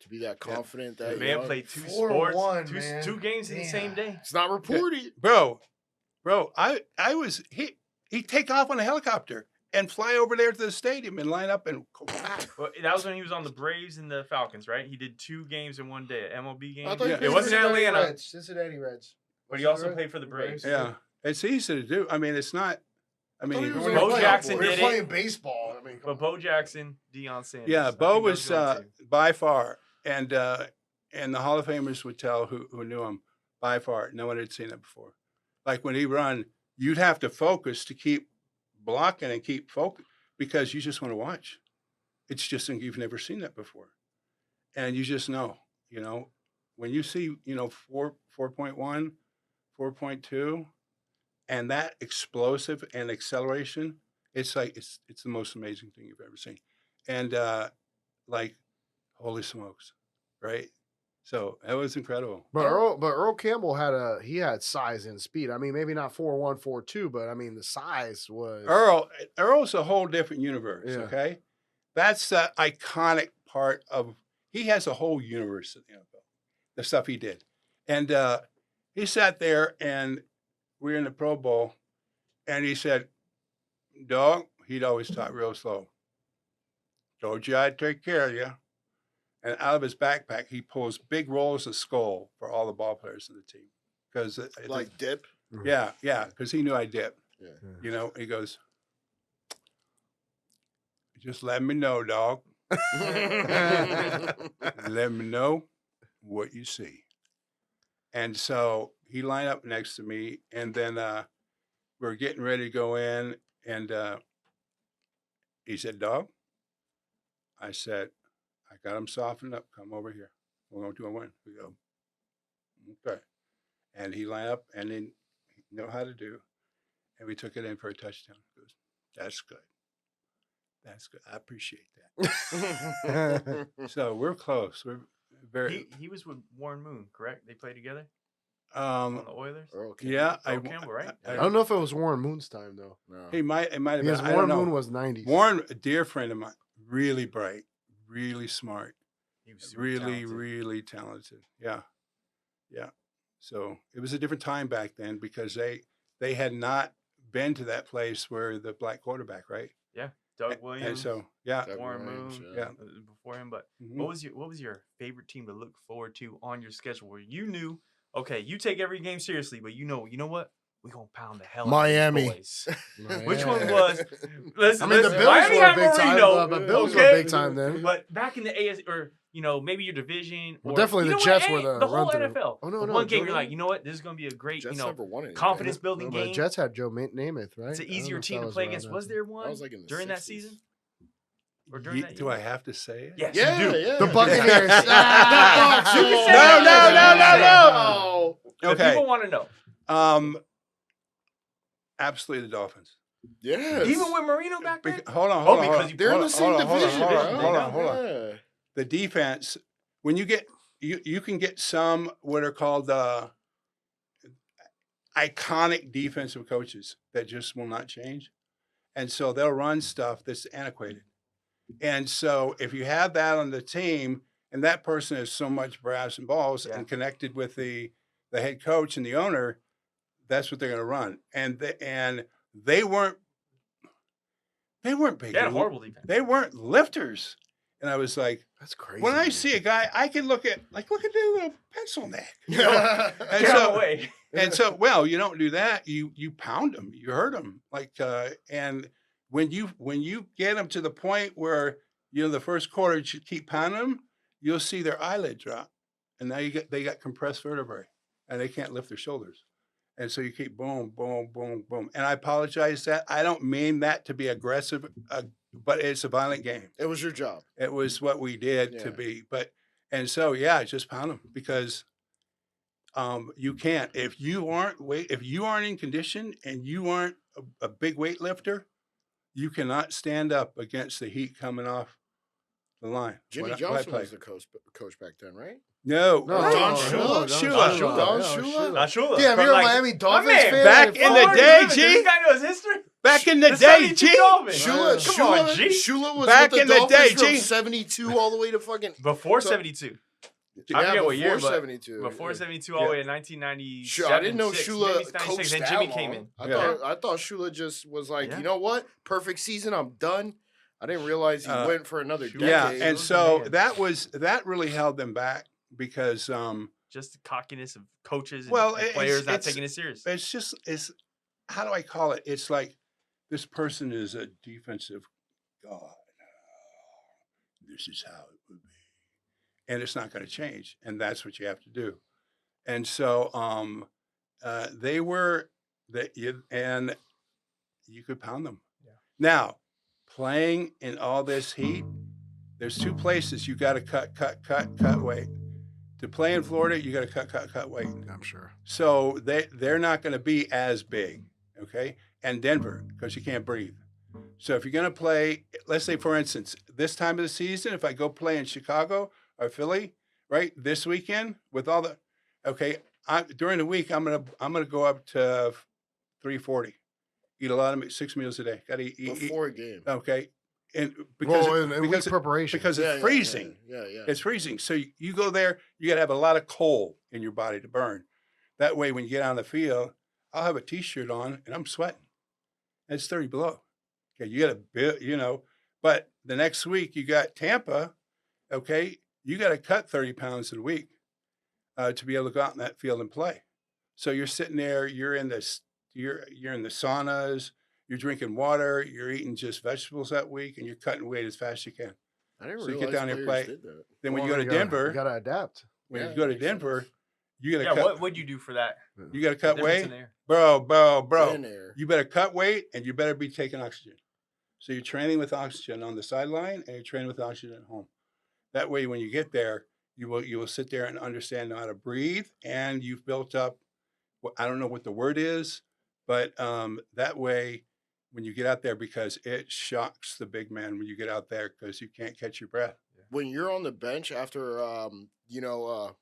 to be that confident, The that man young. played 2 4-1, sports, man. two games in the same day. It's not reported. Bro, I was, he'd take off on a helicopter and fly over there to the stadium and line up and go back. Well, that was when he was on the Braves and the Falcons, right? He did 2 games in one day, an MLB game. I thought he Yeah. played It for wasn't Cincinnati Atlanta, Reds. Cincinnati Reds. but he also played for the Braves. Yeah. It's easy to do. I mean, it's not, I I thought he mean, was Bo gonna play- Jackson we were did it. playing baseball. I mean, come But Bo Jackson, Deion Sanders. yeah, I Bo think was those were the 2. by far, and the Hall of Famers would tell who knew him by far. No one had seen it before. Like when he run, you'd have to focus to keep blocking and keep focus because you just want to watch. It's just you've never seen that before, and you just know, when you see 4.1, 4.2, and that explosive and acceleration, it's like it's the most amazing thing you've ever seen, and like holy smokes, right? So that was incredible. But Earl Campbell had size and speed. I mean, maybe not 4-1, 4-2, but I mean the size was Earl's a whole different universe. Yeah. Okay, that's the iconic part of. He has a whole universe in the NFL, the stuff he did, and he sat there and we were in the Pro Bowl, and he said, "Dog," he'd always talk real slow. "Told you I'd take care of you." And out of his backpack, he pulls big rolls of skull for all the ball players in the team. Because Like dip. yeah, because he knew I dipped. Yeah. He goes, "Just let me know, dog. Let me know what you see." And so he lined up next to me, and then we were getting ready to go in, and he said, "Dog." I said, "I got him softened up. Come over here. We're going to win." We go, "Okay." And he lined up, and then he knew how to do. And we took it in for a touchdown. He goes, "That's good. That's good. I appreciate that." So we're close. We're very. He was with Warren Moon, correct? They played together on the Oilers. Earl Campbell. Yeah, Earl Campbell, right? I don't know if it was Warren Moon's time though. No. It might have Because been. I Warren don't know. Moon was 90s. Warren, a dear friend of mine, really bright, really smart, He was super really, talented. really talented. Yeah. So it was a different time back then because they had not been to that place where the black quarterback, right? Doug And Williams. so yeah. Doug Warren Williams, Moon, yeah. before him. But Mhm. what was your favorite team to look forward to on your schedule where you knew, okay, you take every game seriously, but you know what? We're gonna pound the hell out Miami. of these boys. Which one was? Listen, I mean, the listen, Bills Miami were had big time. Marino, The Bills were okay? big time then. But back in the AS, or maybe your division, Well, or, definitely you the know Jets what, were the whole run-through. NFL. Oh, no, But no, one game, Joe you're like, you know what? This is gonna be a great, Jets never won anything. confidence building No, but game. Jets had Joe Namath, right? It's an I don't know easier if team that to was play around against. that Was time. there one That was like in the during that 60s. season? Or during that Do year? I have to say it? Yes, Yeah, you do. yeah. The Buccaneers. You can say No, it. no. The Okay. people want to know. Absolutely the Dolphins. Yes. Even with Marino back there? Hold on. Oh, because you- They're in the same division. Hold bro. on. Yeah. The defense, when you get, you can get some what are called iconic defensive coaches that just will not change. And so they'll run stuff that's antiquated. And so if you have that on the team and that person has so much brass and balls Yeah. and connected with the head coach and the owner, that's what they're going to run. And they weren't, They weren't big. They had a horrible defense. They weren't lifters. And I was like, That's crazy. when I man. see a guy, I can look at the little pencil neck. You know? Yeah. And Get out of so, the way. and so, well, you don't do that. You pound them. You hurt them. And when you get them to the point where the first quarter you keep pounding them, you'll see their eyelid drop, and now they got compressed vertebrae, and they can't lift their shoulders, and so you keep boom, boom, boom, boom. And I apologize that I don't mean that to be aggressive, but it's a violent game. It was your job. It was what we did to Yeah. be, and so yeah, just pound them because. You can't if you aren't in condition and you aren't a big weightlifter, you cannot stand up against the heat coming off the line. Jimmy When I Johnson played. was the coach back then, right? No, No, Don Shula. Shula. Shula. Don Yeah, Shula. Not Shula. Damn, From, you're a like, Miami my Dolphins man, fan. back in the Florida, day, dude. G. This guy knows history. Back in the The day, 72 G. Dolphins. Shula, Come on, G. Shula was Back with in the the Dolphins day, from G. 72 all the way to fucking Before So- 72. yeah, I forget what year, before but 72. Before yeah. 72 all the way to 1997. Sure, I didn't know 6, Shula maybe 96, coached then that Jimmy long. came in. I thought Shula just was like, Yeah. you know what? Perfect season. I'm done. I didn't realize he went for another Shula- decade. Yeah, and Shula's so the man. that really held them back because Just the cockiness of coaches and, Well, and players not taking it serious. it's how do I call it? It's like this person is a defensive god. This is how it would be, and it's not going to change, and that's what you have to do. And so they were and you could pound them. Yeah. Now, playing in all this heat, there's two places you got to cut weight. To play in Florida, you got to cut weight. I'm sure. So they're not going to be as big, okay? And Denver, because you can't breathe. So if you're going to play, let's say for instance, this time of the season, if I go play in Chicago or Philly, right, this weekend with all the, okay, during the week I'm gonna go up to 340, eat a lot of 6 meals a day. Got to eat before a game. okay, and because Well, in week preparation. because Yeah, it's freezing. Yeah. It's freezing. So you go there, you got to have a lot of coal in your body to burn. That way, when you get on the field, I'll have a T-shirt on and I'm sweating. And it's 30 below. Okay, you got to, but the next week you got Tampa. Okay, you got to cut 30 pounds in a week to be able to go out in that field and play. So you're sitting there, you're in the saunas, you're drinking water, you're eating just vegetables that week, and you're cutting weight as fast as you can. I didn't So you realize get down there and players play. did that. Then when Well, you go to Denver, you gotta adapt. when Yeah, you go to makes sense. Denver, you got to Yeah, cut. what would you do for that? You got to The cut difference weight, in there. bro. Thin air. You better cut weight, and you better be taking oxygen. So you're training with oxygen on the sideline, and you're training with oxygen at home. That way, when you get there, you will sit there and understand how to breathe, and you've built up. I don't know what the word is, but that way, when you get out there, because it shocks the big man when you get out there because you can't catch your breath. When you're on the bench after,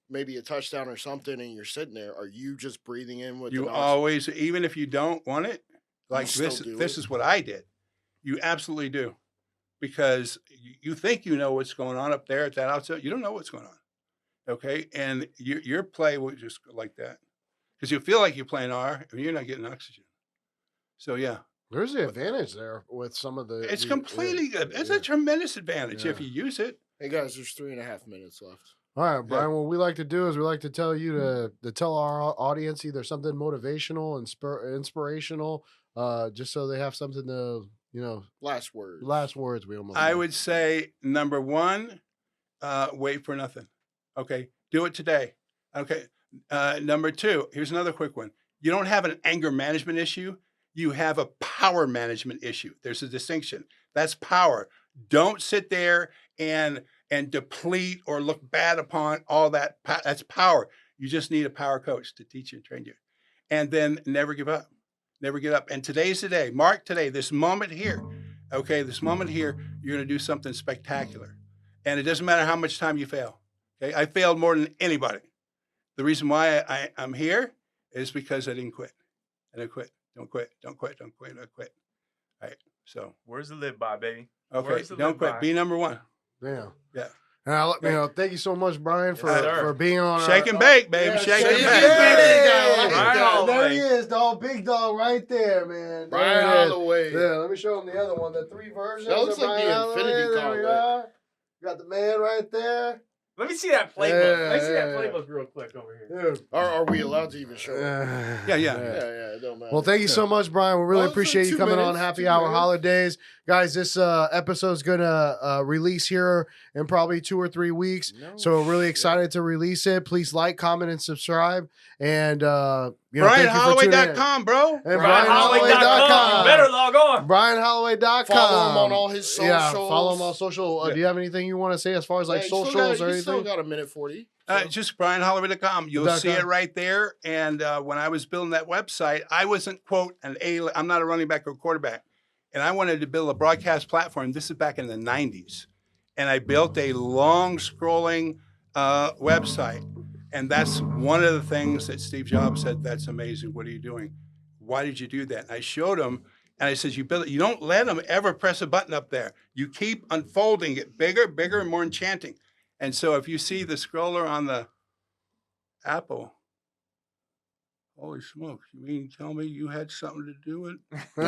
maybe a touchdown or something, and you're sitting there, are you just breathing in with You the always, even if you don't want it, like still this. do This it? is what I did. You absolutely do, because you think you know what's going on up there at that outset. You don't know what's going on. Okay, and your play will just go like that because you feel like you're playing R and you're not getting oxygen. So yeah, There's the advantage there with some of the. it's the- completely good. It's yeah. a tremendous advantage if Yeah. you use it. Hey guys, there's 3.5 minutes left. All right, Brian. What we like to do is we like to tell you to tell our audience either something motivational and inspirational, just so they have something to Last word. last words. We almost. I said. would say number one, wait for nothing. Okay, do it today. Okay, number two, here's another quick one. You don't have an anger management issue. You have a power management issue. There's a distinction. That's power. Don't sit there and deplete or look bad upon all that. That's power. You just need a power coach to teach you and train you. And then never give up. Never get up. And today's the day. Mark today, this moment here. Okay, this moment here, you're going to do something spectacular. And it doesn't matter how much time you fail. Okay, I failed more than anybody. The reason why I'm here is because I didn't quit. I didn't quit. Don't quit. Don't quit. Don't quit. Don't quit. All right. So, Where's the live by, baby? okay, Where's the don't live quit. by? Be number one. Yeah. Yeah. Thank you so much, Brian, for, Yes, sir. for being on Shake and bake, baby. Yeah, Shake shake and and bake. bake. Brian There Holloway. he is, dog. Big dog right there, man. Brian There it is. Holloway. Yeah, let me show him the other one. The 3 versions. That looks of like the Brian Holloway. Infinity There we Gauntlet. are. Got the man right there. Let me see that playbook. Yeah, Let me see that yeah, playbook real quick over here. Dude. Are we allowed to even show it? Yeah. Yeah, it don't matter. Well, thank you so much, Brian. We really Well, it's like appreciate you 2 coming on minutes, Happy 2 Hour minutes. Holidays. Guys, this episode's going to release here in probably 2 or 3 weeks. No So we're really shit. excited to release it. Please like, comment, and subscribe. And, thank you for tuning in. BrianHolloway.com, bro. And BrianHolloway.com. You better log on. BrianHolloway.com. Follow him on all his socials. Yeah, follow him on social. Yeah. Do you have anything you want to say as far as like Yeah, you still socials got- or you still anything? got a minute 40. Just BrianHolloway.com. You'll .com. see it right there. And when I was building that website, I wasn't, quote, I'm not a running back or quarterback. And I wanted to build a broadcast platform. This is back in the 90s. And I built a long scrolling website. And that's one of the things that Steve Jobs said, that's amazing. What are you doing? Why did you do that? And I showed him. And I said, you build it. You don't let them ever press a button up there. You keep unfolding it bigger, bigger, and more enchanting. And so if you see the scroller on the Apple, holy smokes, you mean tell me you had something to do with it? Bro.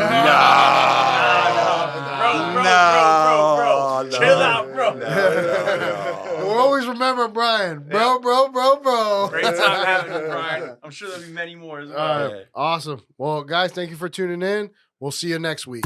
No. Chill out, bro. No. We'll always remember Brian. Bro. Great time having you, Brian. I'm sure there'll be many more as well. All right. Awesome. Well, guys, thank you for tuning in. We'll see you next week.